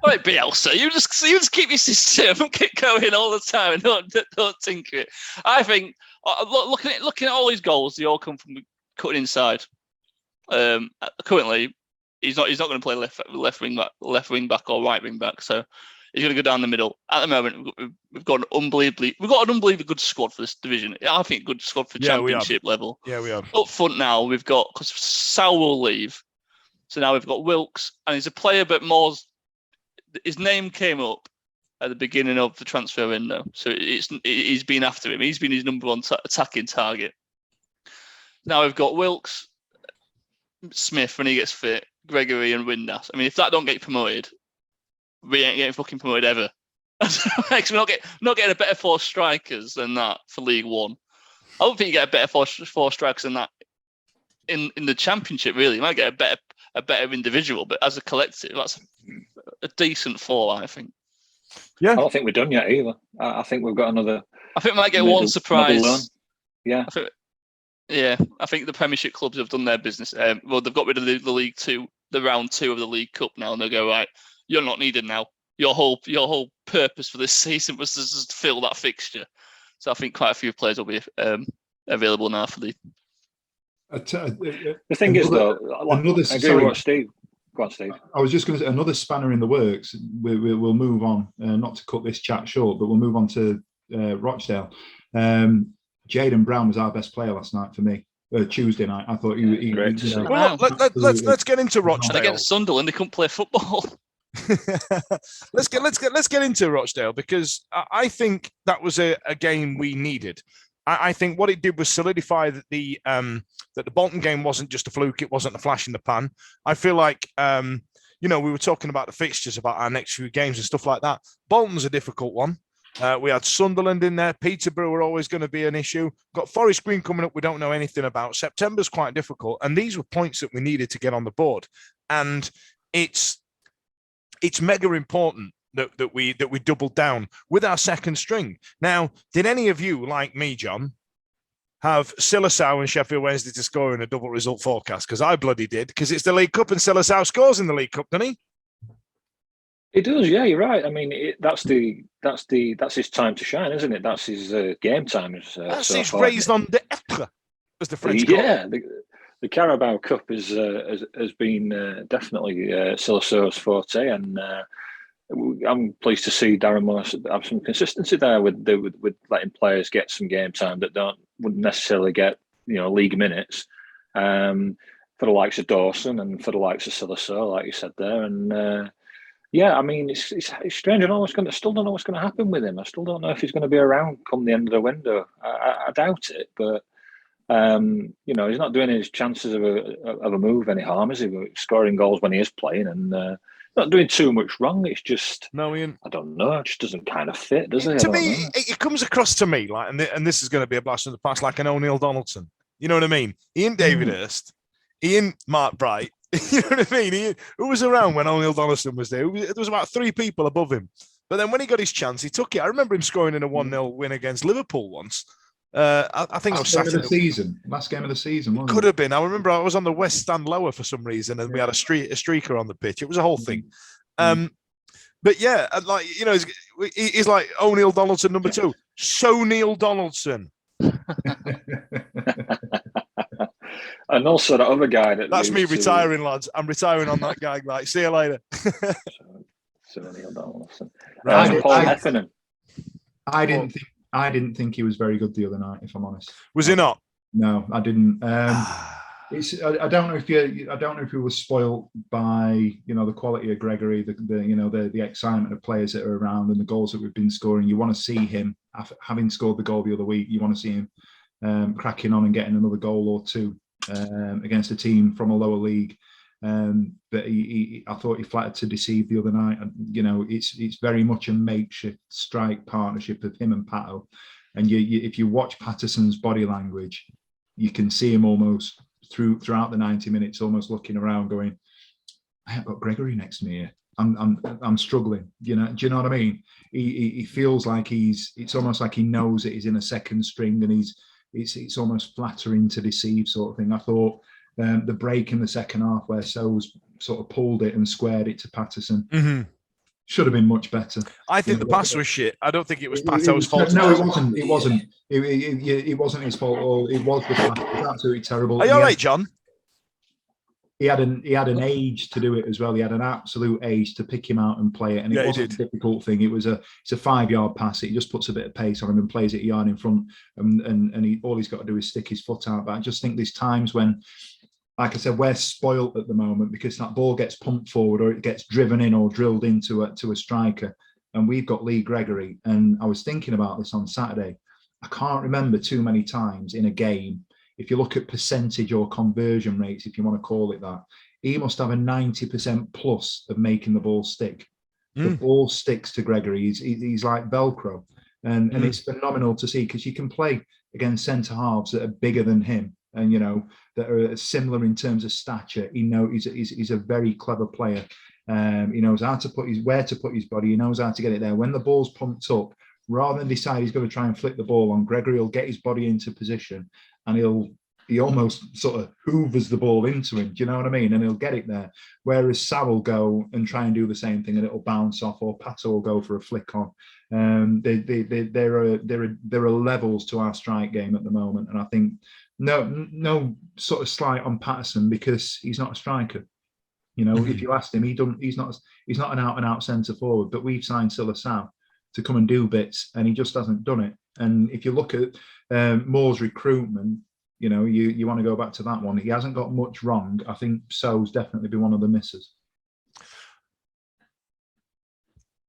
Right, Bielsa, you just keep your system and keep going all the time and don't tinker it. I think looking at all these goals, they all come from cutting inside. Currently, he's not going to play left wing back or right wing back. So he's going to go down the middle. At the moment, we've got an unbelievably good squad for this division. I think a good squad for championship level. Yeah, we have. Up front now, we've got, because Sal will leave, so now we've got Wilkes, and he's a player, but his name came up at the beginning of the transfer window, so he's been after him. He's been his number one attacking target. Now we've got Wilkes, Smith when he gets fit, Gregory and Windass. I mean, if that don't get promoted, we ain't getting fucking promoted ever. We're not getting a better 4 strikers than that for League One. I don't think you get a better 4 strikers than that in the Championship. Really, you might get a better individual, but as a collective, that's a decent 4, I think. Yeah, I don't think we're done yet either. I think we've got another. I think we might get one surprise. Yeah. I think the Premiership clubs have done their business. Well, they've got rid of the League Two, the round 2 of the League Cup now, and they go, right, you're not needed now. Your whole purpose for this season was to just fill that fixture. So I think quite a few players will be available now for the. The thing is, though, I agree with what Steve. Go on, Steve. I was just going to say another spanner in the works. We'll move on, not to cut this chat short, but we'll move on to Rochdale. Jaden Brown was our best player last night for me. Tuesday night, I thought he great. Well, let's get into Rochdale. And against Sunderland, they couldn't play football. let's get into Rochdale, because I think that was a game we needed. I think what it did was solidify that the Bolton game wasn't just a fluke. It wasn't a flash in the pan. I feel like we were talking about the fixtures, about our next few games and stuff like that. Bolton's a difficult one. We had Sunderland in there. Peterborough were always going to be an issue. Got Forest Green coming up we don't know anything about. September's quite difficult. And these were points that we needed to get on the board. And it's mega important that we doubled down with our second string. Now, did any of you, like me, John, have Silasau and Sheffield Wednesday to score in a double result forecast? Because I bloody did, because it's the League Cup and Silasau scores in the League Cup, doesn't he? He does, yeah. You're right. I mean, that's his time to shine, isn't it? That's his game time. That's his raison d'être, as the French call it. Yeah, the Carabao Cup has been definitely Silasau's forte, and I'm pleased to see Darren Morris have some consistency there with letting players get some game time that wouldn't necessarily get league minutes. For the likes of Dawson and for the likes of Silasau, like you said there, and. Yeah, I mean, it's strange. I still don't know what's going to happen with him. I still don't know if he's going to be around come the end of the window. I doubt it, but he's not doing his chances of a move any harm, is he? Scoring goals when he is playing and not doing too much wrong. It's just I don't know. It just doesn't kind of fit, does it? To me, it comes across to me like, and this is going to be a blast from the past, like an O'Neill Donaldson. You know what I mean? He ain't David Hurst. He ain't Mark Bright. You know what I mean? Who was around when O'Neill Donaldson was there? There was about 3 people above him. But then when he got his chance, he took it. I remember him scoring in a 1-0 win against Liverpool once. I think it was Saturday. Last game of the season, wasn't it? Could have been. I remember I was on the West Stand lower for some reason, and we had a streaker on the pitch. It was a whole thing. But yeah, like he's like O'Neill Donaldson number 2. So Neil Donaldson. And also that other guy that's me retiring, lads. I'm retiring on that guy. Like, see you later. So Neil Donaldson. Paul Heffernan. I didn't think he was very good the other night, if I'm honest. Was he not? No, I didn't. I don't know if he was spoiled by the quality of Gregory, the excitement of players that are around and the goals that we've been scoring. You want to see him having scored the goal the other week. You want to see him cracking on and getting another goal or 2 against a team from a lower league. But I thought he flattered to deceive the other night. And, it's very much a makeshift strike partnership of him and Pato. And if you watch Patterson's body language, you can see him almost throughout the 90 minutes, almost looking around, going, "I have got Gregory next to me here. I'm struggling." Do you know what I mean? He feels like it's almost like he knows that he's in a second string, and it's almost flattering to deceive sort of thing. I thought the break in the second half where So's sort of pulled it and squared it to Patterson should have been much better. I think the pass was shit. I don't think it was Pato's fault. No, it wasn't. It wasn't his fault at all. It was the pass. It was absolutely terrible. Are you all right, John? he had an age to do it as well. He had an absolute age to pick him out and play it, and it wasn't a difficult thing. It's a 5-yard pass. He just puts a bit of pace on him and plays it a yard in front, and all he's got to do is stick his foot out. But I just think there's times when, like I said, we're spoilt at the moment because that ball gets pumped forward or it gets driven in or drilled into a striker, and we've got Lee Gregory. And I was thinking about this on Saturday. I can't remember too many times in a game, if you look at percentage or conversion rates, if you want to call it that, he must have a 90% plus of making the ball stick. The ball sticks to Gregory. He's like Velcro. And it's phenomenal to see because you can play against centre halves that are bigger than him and, that are similar in terms of stature. He's a very clever player. He knows how to where to put his body. He knows how to get it there. When the ball's pumped up, rather than decide he's going to try and flick the ball on, Gregory will get his body into position and he almost sort of hoovers the ball into him. Do you know what I mean? And he'll get it there. Whereas Sal will go and try and do the same thing and it'll bounce off, or Pato will go for a flick on. There are levels to our strike game at the moment. And I think no sort of slight on Patterson because he's not a striker. If you asked him, he's not an out-and-out centre forward, but we've signed Silasau to come and do bits, and he just hasn't done it. And if you look at Moore's recruitment, you want to go back to that one. He hasn't got much wrong. I think So's definitely been one of the misses.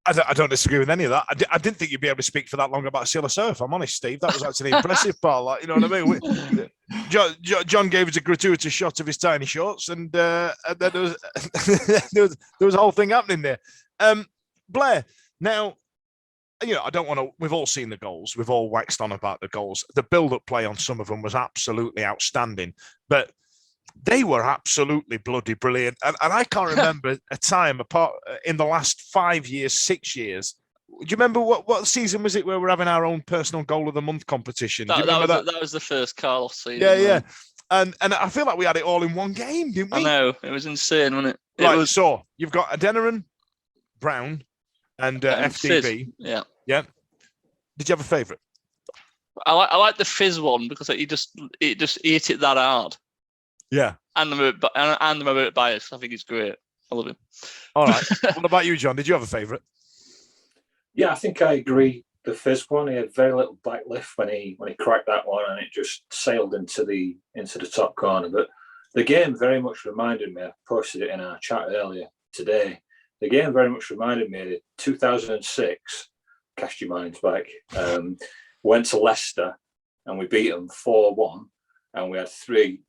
I don't disagree with any of that. I didn't think you'd be able to speak for that long about Silasau, if I'm honest, Steve. That was actually the impressive part. Like, you know what I mean? John gave us a gratuitous shot of his tiny shorts, and then there was a whole thing happening there. Blair, now, I don't want to. We've all seen the goals. We've all waxed on about the goals. The build-up play on some of them was absolutely outstanding, but they were absolutely bloody brilliant. And I can't remember a time apart in the last 5 years, 6 years. Do you remember what season was it where we're having our own personal goal of the month competition? That was the first Carlos season. Yeah. And I feel like we had it all in one game, didn't we? I know. It was insane, wasn't it? Right, so you've got Adeniran, Brown, and FDB. Yeah. Did you have a favourite? I like the Fizz one because he just hit it that hard. Yeah. And I'm a bit biased. I think he's great. I love him. All right. What about you, John? Did you have a favourite? Yeah, I think I agree. The Fizz one, he had very little back lift when he cracked that one, and it just sailed into the top corner. But the game very much reminded me. I posted it in our chat earlier today. The game very much reminded me of 2006. Cast your minds back. Went to Leicester and we beat them 4-1, and we had 3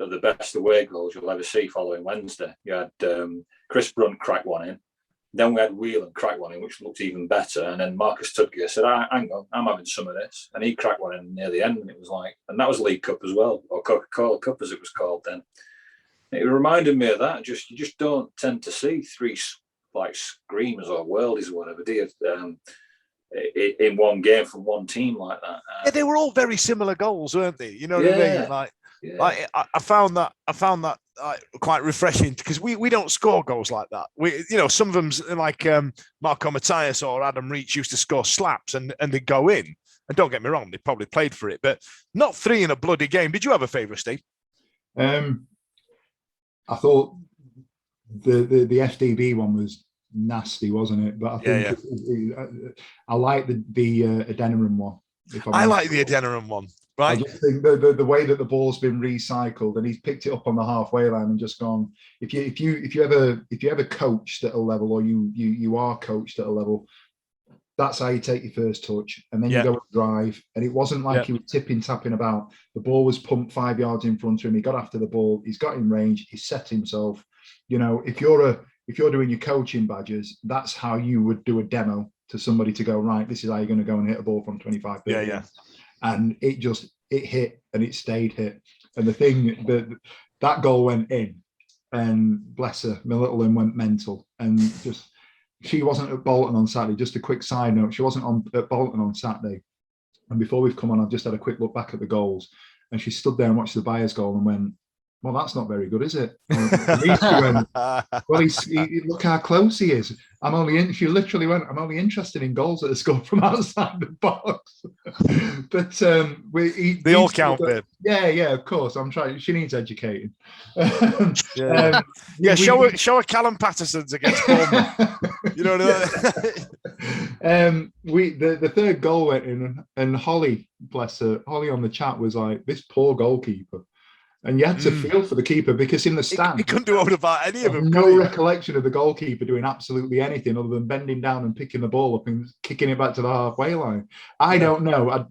of the best away goals you'll ever see following Wednesday. You had Chris Brunt crack one in, then we had Whelan crack one in, which looked even better, and then Marcus Tudgay said, hang on, I'm having some of this, and he cracked one in near the end, and it was like, and that was League Cup as well, or Coca-Cola Cup as it was called then. It reminded me of that. You just don't tend to see 3 like screamers or worldies or whatever, do you? In one game from one team like that. Yeah, they were all very similar goals, weren't they? You know what I mean? Like I found that quite refreshing because we don't score goals like that. Some of them's like Marco Matthias or Adam Reach used to score slaps and they go in. And don't get me wrong, they probably played for it, but not 3 in a bloody game. Did you have a favourite, Steve? I thought the FDB one was nasty, wasn't it? But I think I like the Adeniran one. I like the Adeniran one. Right. I just think the way that the ball's been recycled and he's picked it up on the halfway line and just gone. If you ever coached at a level, or you are coached at a level, that's how you take your first touch, and then you go and drive. And it wasn't like he was tapping about. The ball was pumped 5 yards in front of him. He got after the ball. He's got in range. He set himself. If you're doing your coaching badges, that's how you would do a demo to somebody to go, right, this is how you're going to go and hit a ball from 25 feet. And it hit and it stayed hit. And the thing that goal went in, and bless her, Millittlin went mental. And just, she wasn't at Bolton on Saturday. Just a quick side note, she wasn't at Bolton on Saturday. And before we've come on, I've just had a quick look back at the goals. And she stood there and watched the Byers goal and went, Well, that's not very good, is it? At least he went, well, look how close he is. She literally went, I'm only interested in goals that are scored from outside the box. But they all count, babe. Yeah, of course. I'm trying. She needs educating. Show her Callum Patterson's against Bournemouth. You know what I mean? The third goal went in, and Holly, bless her, Holly on the chat was like, this poor goalkeeper. And you had to feel for the keeper because in the stand, he couldn't do about any of them. No recollection of the goalkeeper doing absolutely anything other than bending down and picking the ball up and kicking it back to the halfway line. I don't know. I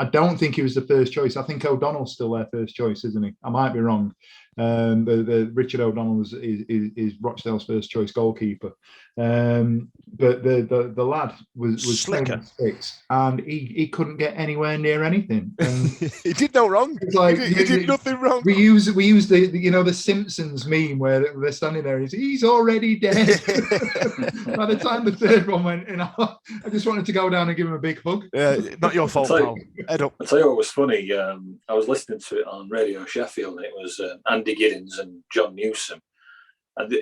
don't think he was the first choice. I think O'Donnell's still their first choice, isn't he? I might be wrong. The Richard O'Donnell is Rochdale's first choice goalkeeper. But the lad was slicker, six, and he couldn't get anywhere near anything. And he did no wrong. Like, he did nothing wrong. We use the Simpsons meme where they're standing there. He's already dead. By the time the third one went in, I just wanted to go down and give him a big hug. Yeah, not your fault, pal. Head up. I'll tell you what was funny. I was listening to it on Radio Sheffield, and it was Andy Giddens and John Newsom. And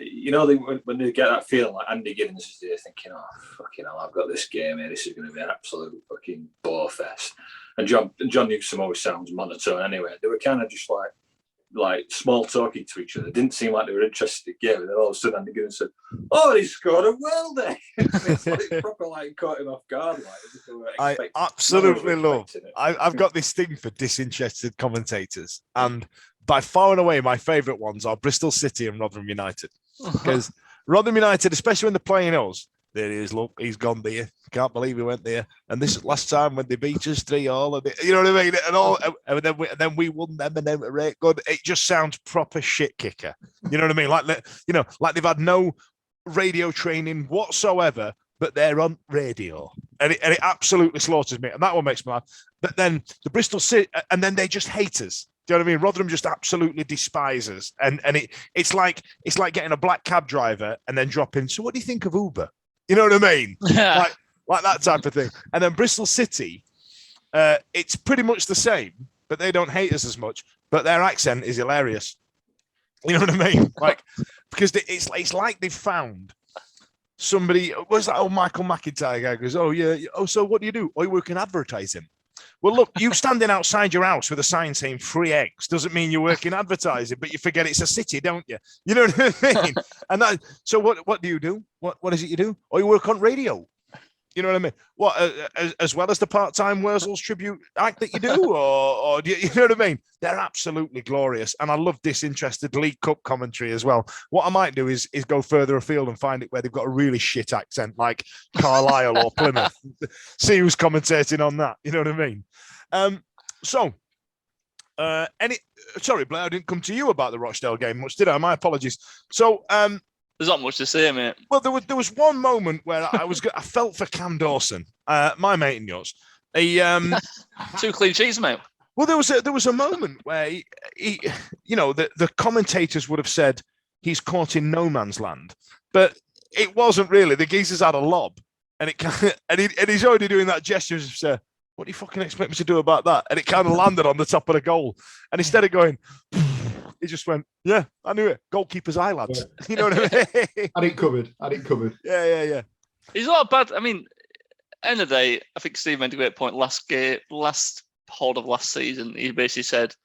when they get that feeling, like Andy Giddens is there thinking, oh, fucking hell, I've got this game here. This is going to be an absolute fucking bore fest. And John Newsom always sounds monotone anyway. They were kind of just like small talking to each other. It didn't seem like they were interested in the game. And then all of a sudden Andy Giddens said, oh, he scored a Worldie. It's like proper caught him off guard. I absolutely love it. I've got this thing for disinterested commentators, and by far and away, my favourite ones are Bristol City and Rotherham United. Because Rotherham United, especially when they're playing us, there he is, look, he's gone there. Can't believe he went there. And this last time when they beat us 3-3, you know what I mean? And then we won them and then right good. It just sounds proper shit kicker. You know what I mean? Like they've had no radio training whatsoever, but they're on radio. And it absolutely slaughters me. And that one makes me laugh. But then the Bristol City, and then they just hate us. Do you know what I mean? Rotherham just absolutely despises, and it's like getting a black cab driver and then dropping. So what do you think of Uber? You know what I mean? like that type of thing. And then Bristol City, it's pretty much the same, but they don't hate us as much. But their accent is hilarious. You know what I mean? Like because it's like they've found somebody. Was that old Michael McIntyre guy? Goes, oh yeah. Oh, so what do you do? I work in advertising. Well, look, you standing outside your house with a sign saying free eggs doesn't mean you work in advertising, but you forget it's a city, don't you? You know what I mean? And so what do you do? What is it you do? Or you work on radio? You know what I mean? What, as well as the part-time Wurzels tribute act that you do? Or do you know what I mean? They're absolutely glorious. And I love disinterested League Cup commentary as well. What I might do is go further afield and find it where they've got a really shit accent like Carlisle or Plymouth. See who's commentating on that. You know what I mean? Sorry, Blair, I didn't come to you about the Rochdale game much, did I? My apologies. So, there's not much to say, mate. Well, there was one moment where I felt for Cam Dawson, my mate and yours. He 2 clean sheets, mate. Well, there was a moment where he the commentators would have said he's caught in no man's land, but it wasn't really. The geezer's had a lob, and he's already doing that gesture as if say, what do you fucking expect me to do about that? And it kind of landed on the top of the goal, and instead of going. He just went, yeah, I knew it. Goalkeeper's eye, lads. Yeah. You know what I mean? Had it covered. Yeah. He's not bad. I mean, end of the day, I think Steve made a great point last hold of last season. He basically said,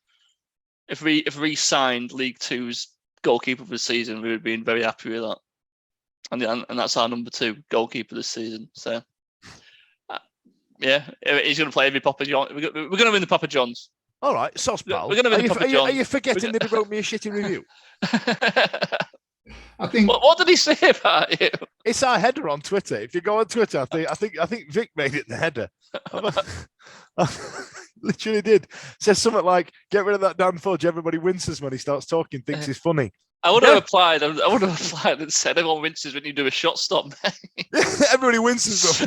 if we signed League Two's goalkeeper for the season, we would have been very happy with that. And that's our number 2 goalkeeper this season. So, yeah, he's going to play every Papa John. We're going to win the Papa Johns. All right, sauce pal. We're going to win are you forgetting that he wrote me a shitty review? I think. What did he say about you? It's our header on Twitter. If you go on Twitter, I think Vic made it the header. I literally did. Says something like, "Get rid of that damn Fudge. Everybody winces when he starts talking. Thinks he's funny." I would have applied. I would have applied and said, "Everyone winces when you do a shot stop." Everybody winces though.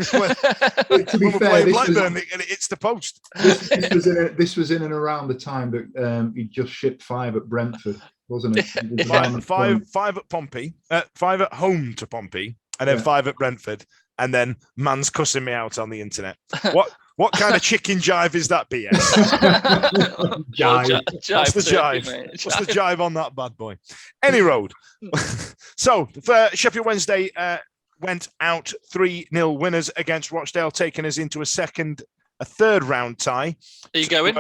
To be fair, Blackburn and it hits the post. This was in and around the time that he just shipped 5 at Brentford, wasn't it? Five at Pompey, 5 at home to Pompey, and then 5 at Brentford, and then man's cussing me out on the internet. What kind of chicken jive is that, BS? Jive. What's the jive? What's the jive on that bad boy? Any road. So for Sheffield Wednesday went out 3-0 winners against Rochdale, taking us into a third round tie. Are you going?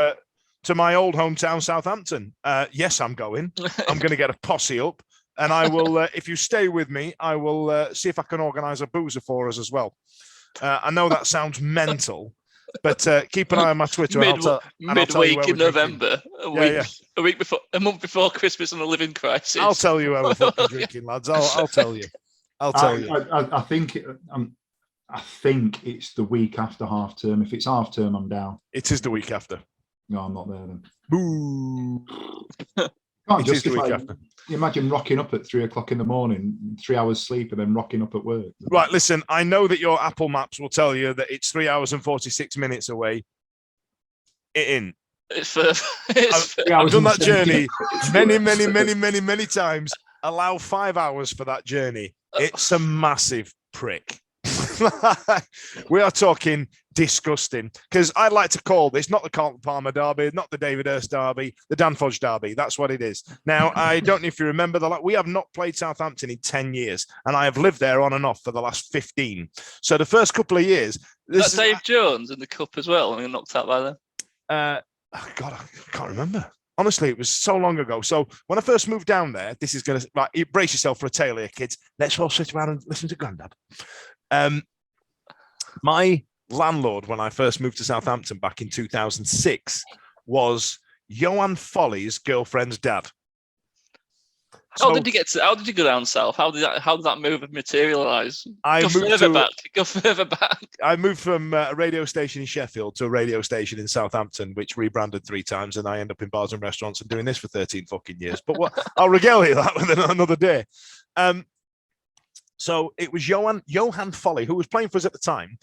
To my old hometown, Southampton. Yes, I'm going. I'm going to get a posse up. And I will, if you stay with me, I will see if I can organise a boozer for us as well. I know that sounds mental, but keep an eye on my Twitter. Midweek in November, a month before Christmas and a living crisis. I'll tell you where we're fucking drinking, lads. I'll tell you. I think it's the week after half term. If it's half term, I'm down. It is the week after. No, I'm not there then. Boo. Can't justify. Imagine rocking up at 3 o'clock in the morning, 3 hours sleep, and then rocking up at work. Right, listen, I know that your Apple Maps will tell you that it's 3 hours and 46 minutes away. It's further. I've done that journey many times. Allow 5 hours for that journey. It's a massive prick. We are talking disgusting, because I like to call this not the Carlton Palmer derby, not the David Hurst derby, the Dan Fudge derby. That's what it is. Now, I don't know if you remember we have not played Southampton in 10 years, and I have lived there on and off for the last 15. So the first couple of years, that's Dave Jones in the cup as well. I mean, knocked out by them. God, I can't remember. Honestly, it was so long ago. So when I first moved down there, this is going to brace yourself for a tale here, kids. Let's all sit around and listen to Grandad. My landlord, when I first moved to Southampton back in 2006, was Johan Foley's girlfriend's dad. How did you go down south? How did that move materialise? Go further back. I moved from a radio station in Sheffield to a radio station in Southampton, which rebranded 3 times, and I end up in bars and restaurants and doing this for 13 fucking years. But I'll regale you that with another day. So it was Johan Foley, who was playing for us at the time,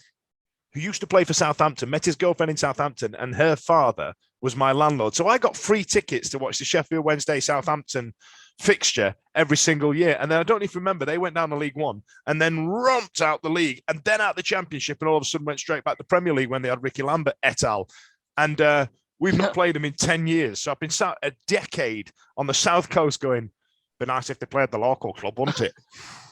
who used to play for Southampton, met his girlfriend in Southampton, and her father was my landlord. So I got free tickets to watch the Sheffield Wednesday Southampton fixture every single year. And then I don't know if you remember, they went down to League One and then romped out the league and then out the Championship, and all of a sudden went straight back to Premier League when they had Ricky Lambert et al. And we've not played them in 10 years. So I've been sat a decade on the South Coast going, be nice if they played the local club, wouldn't it?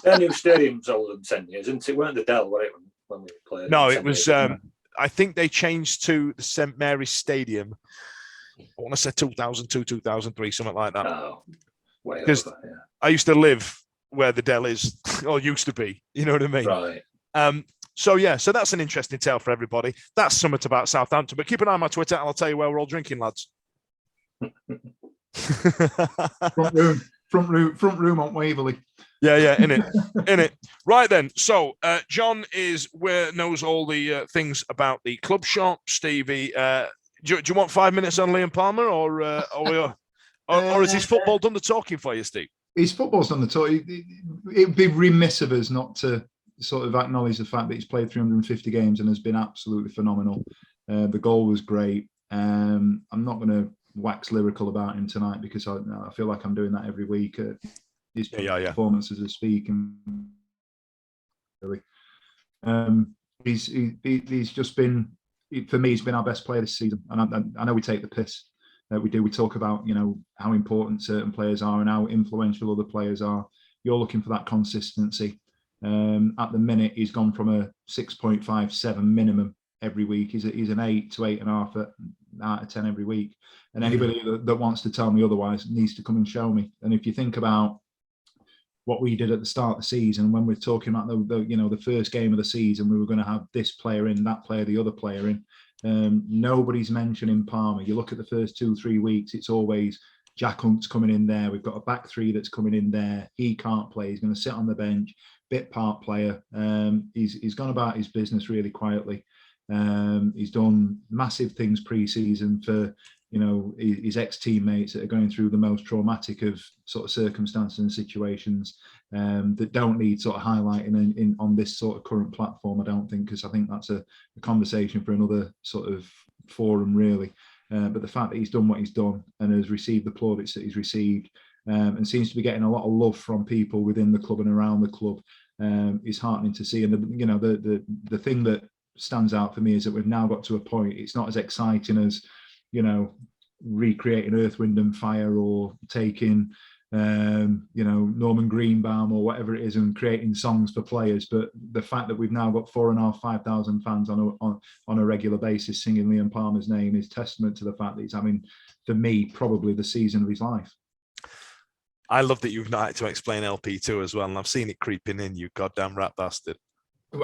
Their new stadium's older than 10 years, isn't it? It weren't the Dell, were it, when we played? No, it was, I think they changed to the St. Mary's Stadium. I want to say 2002, 2003, something like that. Oh, way because over, yeah. I used to live where the Dell is, or used to be, you know what I mean? Right. So that's an interesting tale for everybody. That's something about Southampton. But keep an eye on my Twitter, and I'll tell you where we're all drinking, lads. Front room on Waverley. Yeah, in it. Right then. So John knows all the things about the club shop. Stevie, do you want 5 minutes on Liam Palmer, or is his football done the talking for you, Steve? His football's done the talking. It'd be remiss of us not to sort of acknowledge the fact that he's played 350 games and has been absolutely phenomenal. The goal was great. I'm not going to wax lyrical about him tonight, because I feel like I'm doing that every week. His performances of speaking, really. He's just been, for me, he's been our best player this season. And I know we take the piss. We talk about, how important certain players are and how influential other players are. You're looking for that consistency. At the minute, he's gone from a 6.57 minimum every week. He's an 8 to 8.5 out of 10 every week. And anybody that wants to tell me otherwise needs to come and show me. And if you think about what we did at the start of the season, when we're talking about the first game of the season, we were going to have this player in, that player, the other player in. Nobody's mentioning Palmer. You look at the first 2-3 weeks, it's always Jack Hunt's coming in there. We've got a back three that's coming in there. He can't play. He's going to sit on the bench, bit part player. He's gone about his business really quietly. He's done massive things pre-season for his ex-teammates that are going through the most traumatic of sort of circumstances and situations that don't need sort of highlighting on this sort of current platform, I don't think, because I think that's a conversation for another sort of forum, really. But the fact that he's done what he's done and has received the plaudits that he's received and seems to be getting a lot of love from people within the club and around the club is heartening to see. And the thing that stands out for me is that we've now got to a point. It's not as exciting as, recreating Earth, Wind and Fire or taking, Norman Greenbaum or whatever it is and creating songs for players. But the fact that we've now got 4,500, 5,000 fans on a regular basis singing Liam Palmer's name is testament to the fact that he's having, for me, probably the season of his life. I love that you've not had to explain LP2 as well, and I've seen it creeping in, you goddamn rat bastard.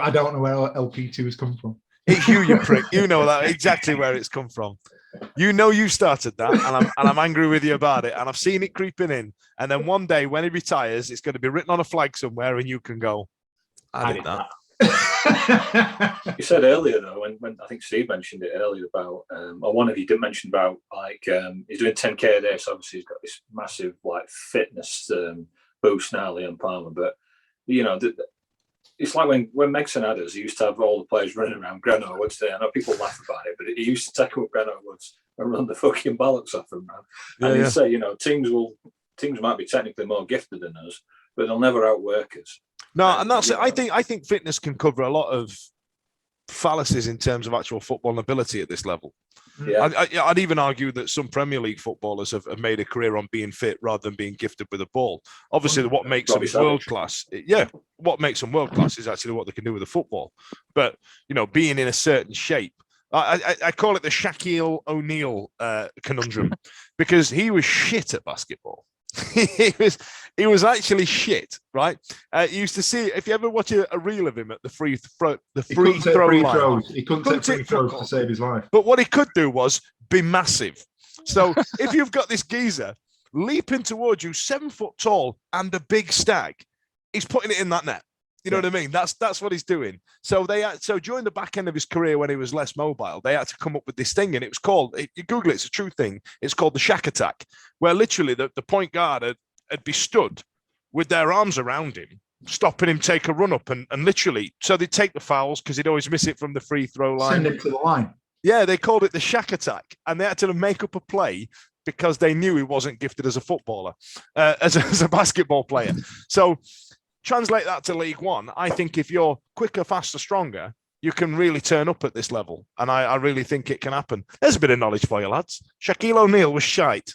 I don't know where LP2 has come from. It's you prick. You know that exactly where it's come from. You started that, and I'm angry with you about it. And I've seen it creeping in. And then one day when he retires, it's going to be written on a flag somewhere, and you can go, I did that. You said earlier though, when I think Steve mentioned it earlier about, or one of you did mention about he's doing 10k a day, so obviously he's got this massive fitness boost now, Liam Palmer. But it's like when Megson had us, he used to have all the players running around Greno Woods there. I know people laugh about it, but he used to take up Greno Woods and run the fucking bollocks off them, man. And he'd say, teams might be technically more gifted than us, but they'll never outwork us. No, and that's it. I think fitness can cover a lot of fallacies in terms of actual football ability at this level. Yeah. I'd even argue that some Premier League footballers have made a career on being fit rather than being gifted with a ball. Obviously, what makes them world class, what makes them world class is actually what they can do with the football. But being in a certain shape, I call it the Shaquille O'Neal conundrum, because he was shit at basketball. he was actually shit, right? You used to see, if you ever watch a reel of him at the free throw line, he couldn't take free throws to save his life. But what he could do was be massive. So if you've got this geezer leaping towards you, 7 foot tall and a big stag, he's putting it in that net. You know what I mean? That's what he's doing. So during the back end of his career, when he was less mobile, they had to come up with this thing, and it was called, you Google it, it's a true thing. It's called the Shack Attack, where literally the point guard had be stood with their arms around him, stopping him take a run up, and literally, so they'd take the fouls because he'd always miss it from the free throw line. Send it to the line. Yeah, they called it the Shack Attack, and they had to make up a play because they knew he wasn't gifted as a footballer, as a basketball player. So translate that to League One. I think if you're quicker, faster, stronger, you can really turn up at this level. And I really think it can happen. There's a bit of knowledge for you, lads. Shaquille O'Neal was shite.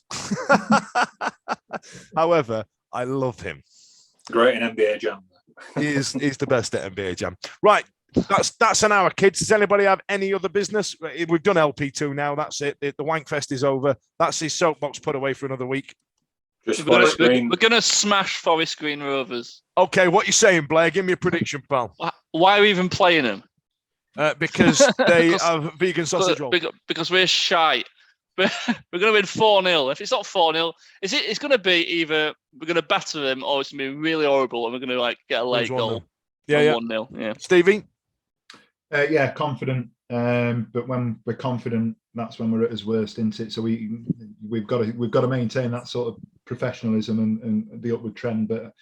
However, I love him. Great in NBA Jam. He's the best at NBA Jam. Right. That's an hour, kids. Does anybody have any other business? We've done LP2 now. That's it. The Wankfest is over. That's his soapbox put away for another week. We're going to smash Forest Green Rovers. Okay, what you saying, Blair? Give me a prediction, pal. Why are we even playing them? Because they have vegan sausage rolls. Because we're shite. We're going to win 4-0. If it's not 4-0, it's going to be either we're going to batter them or it's going to be really horrible and we're going to get a late goal. Yeah. 1-0. Yeah. Stevie? Confident. But when we're confident, that's when we're at his worst, isn't it? So we've got to maintain that sort of professionalism and the upward trend. But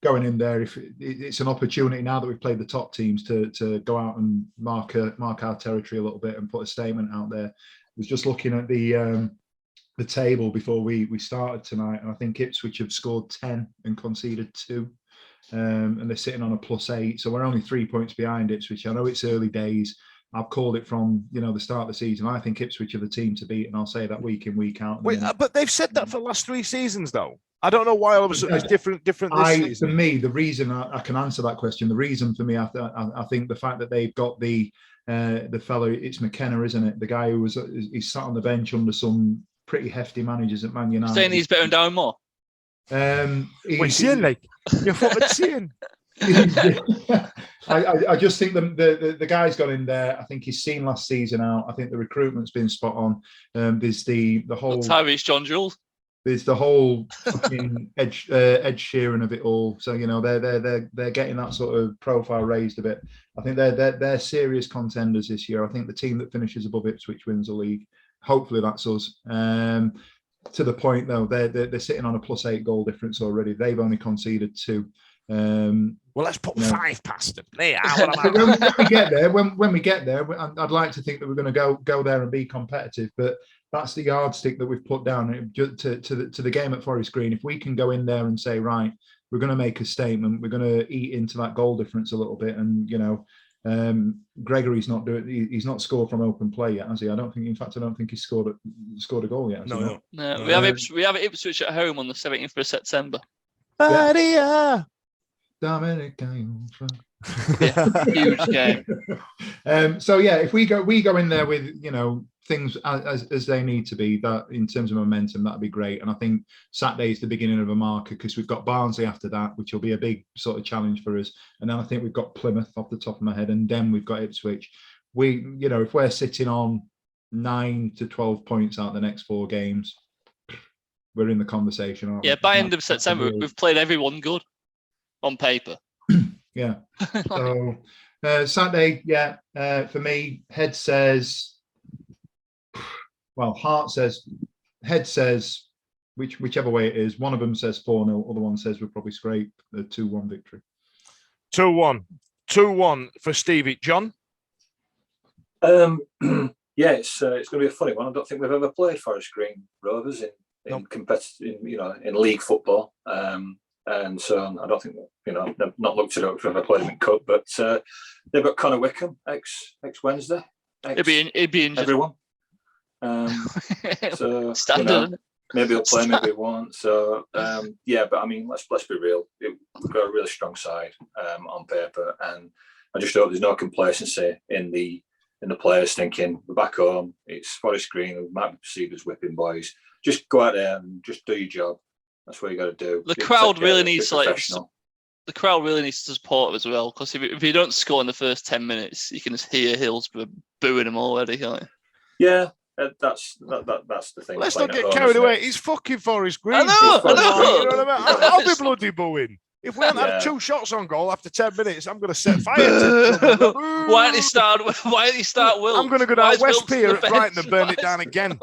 going in there, if it's an opportunity now that we've played the top teams to go out and mark our territory a little bit and put a statement out there. I was just looking at the table before we started tonight, and I think Ipswich have scored 10 and conceded 2. And they're sitting on a +8, so we're only 3 points behind Ipswich. I know it's early days. I've called it from the start of the season. I think Ipswich are the team to beat, and I'll say that week in, week out. Wait, but they've said that for the last 3 seasons, though. I don't know why all of a sudden it's different this season. For me, the reason I can answer that question, the reason for me, I think the fact that they've got the fellow, it's McKenna, isn't it? The guy who he's sat on the bench under some pretty hefty managers at Man United. Saying he's better than Darren Moore. You're fucking seeing. I just think the guy's got in there. I think he's seen last season out. I think the recruitment's been spot on. There's the whole Tyrese John Jules. There's the whole fucking Ed Sheeran of it all. So they're getting that sort of profile raised a bit. I think they're serious contenders this year. I think the team that finishes above Ipswich wins the league. Hopefully that's us. To the point though, they're sitting on a +8 goal difference already. They've only conceded 2. Well, let's put 5 past them. When we get there, I'd like to think that we're going to go there and be competitive. But that's the yardstick that we've put down to the game at Forest Green. If we can go in there and say, right, we're going to make a statement, we're going to eat into that goal difference a little bit, and Gregory's not doing. He's not scored from open play yet, has he? I don't think. In fact, I don't think he's scored a goal yet. No. We have Ipswich at home on the 17th of September. Yeah. Dominic. Yeah, huge game. So yeah, if we go in there with things as they need to be, that in terms of momentum, that'd be great. And I think Saturday's the beginning of a marker, because we've got Barnsley after that, which will be a big sort of challenge for us. And then I think we've got Plymouth off the top of my head, and then we've got Ipswich. If we're sitting on 9 to 12 points out the next 4 games, we're in the conversation, aren't we? Yeah, by end of September, we've played everyone good on paper. Yeah. So Saturday, for me, head says, heart says, head says, whichever way it is. One of them says 4-0, other one says we'll probably scrape a 2-1 victory. 2-1 for Stevie. John? Yeah, it's going to be a funny one. I don't think we've ever played Forest Green Rovers in competitive, in league football. And so I don't think, they've not looked it up if we've ever played them in cup, but they've got Connor Wickham, ex Wednesday. It'd be injured. Everyone. So standard. Maybe he'll play, maybe he won't. So but I mean, let's be real. We've got a really strong side on paper, and I just hope there's no complacency in the players thinking we're back home. It's Forest Green. We might be perceived as whipping boys. Just go out there and just do your job. That's what you got to do. The crowd really needs to support as well, because if you don't score in the first 10 minutes, you can just hear Hillsborough booing them already, can't you? Yeah, that's the thing. Let's not get carried away. He's fucking Forest Green. I know. You know what I mean? I'll be bloody booing. If we haven't had 2 shots on goal after 10 minutes, I'm going to set fire to it. Why didn't he start Will? I'm going to go down West Pier at Brighton and burn it down again.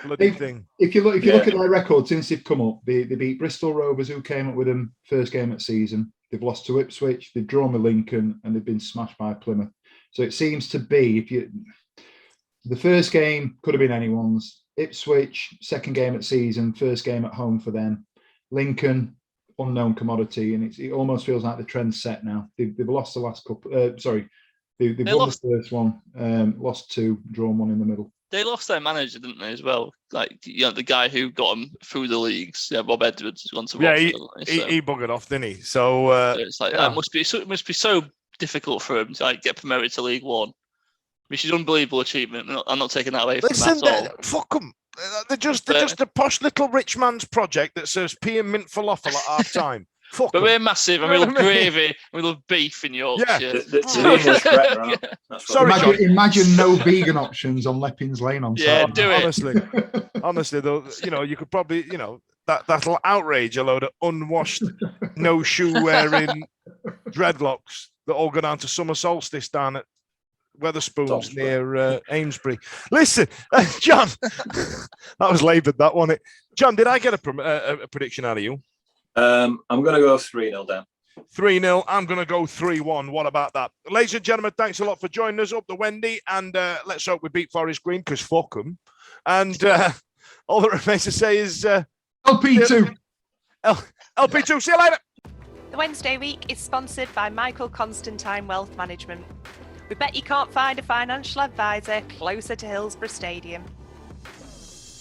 Bloody thing. If you look at their record since they've come up, they beat Bristol Rovers, who came up with them first game of season. They've lost to Ipswich, they've drawn with Lincoln, and they've been smashed by Plymouth. So it seems to be, the first game could have been anyone's. Ipswich, second game at season, first game at home for them. Lincoln, unknown commodity, and it almost feels like the trend's set now. They've lost the last couple. They've won the first one, lost 2, drawn 1 in the middle. They lost their manager, didn't they, as well? Like, the guy who got them through the leagues. Yeah, Bob Edwards has gone to Rochdale. He buggered off, didn't he? So it's like that must be so difficult for him to get promoted to League One, which is an unbelievable achievement. I'm not taking that away from him at all. Fuck them. They're just a posh little rich man's project that serves pea and mint falafel at half time. Fuck but 'em. we're massive, and we love gravy, and we love beef in Yorkshire. Sorry, imagine no vegan options on Leppings Lane on Saturday. Do it. Honestly, though, you could probably, that'll outrage a load of unwashed, no shoe wearing dreadlocks that all go down to summer solstice down at Weatherspoons near Amesbury. Listen, John, that was laboured, that wasn't it? John, did I get a prediction out of you? I'm going to go 3-0 down. 3-0. I'm going to go 3-1. What about that? Ladies and gentlemen, thanks a lot for joining us up the Wendy. And let's hope we beat Forest Green, because fuck them. And all that remains to say is... LP2. LP2. See you later. The Wednesday week is sponsored by Michael Constantine Wealth Management. We bet you can't find a financial advisor closer to Hillsborough Stadium.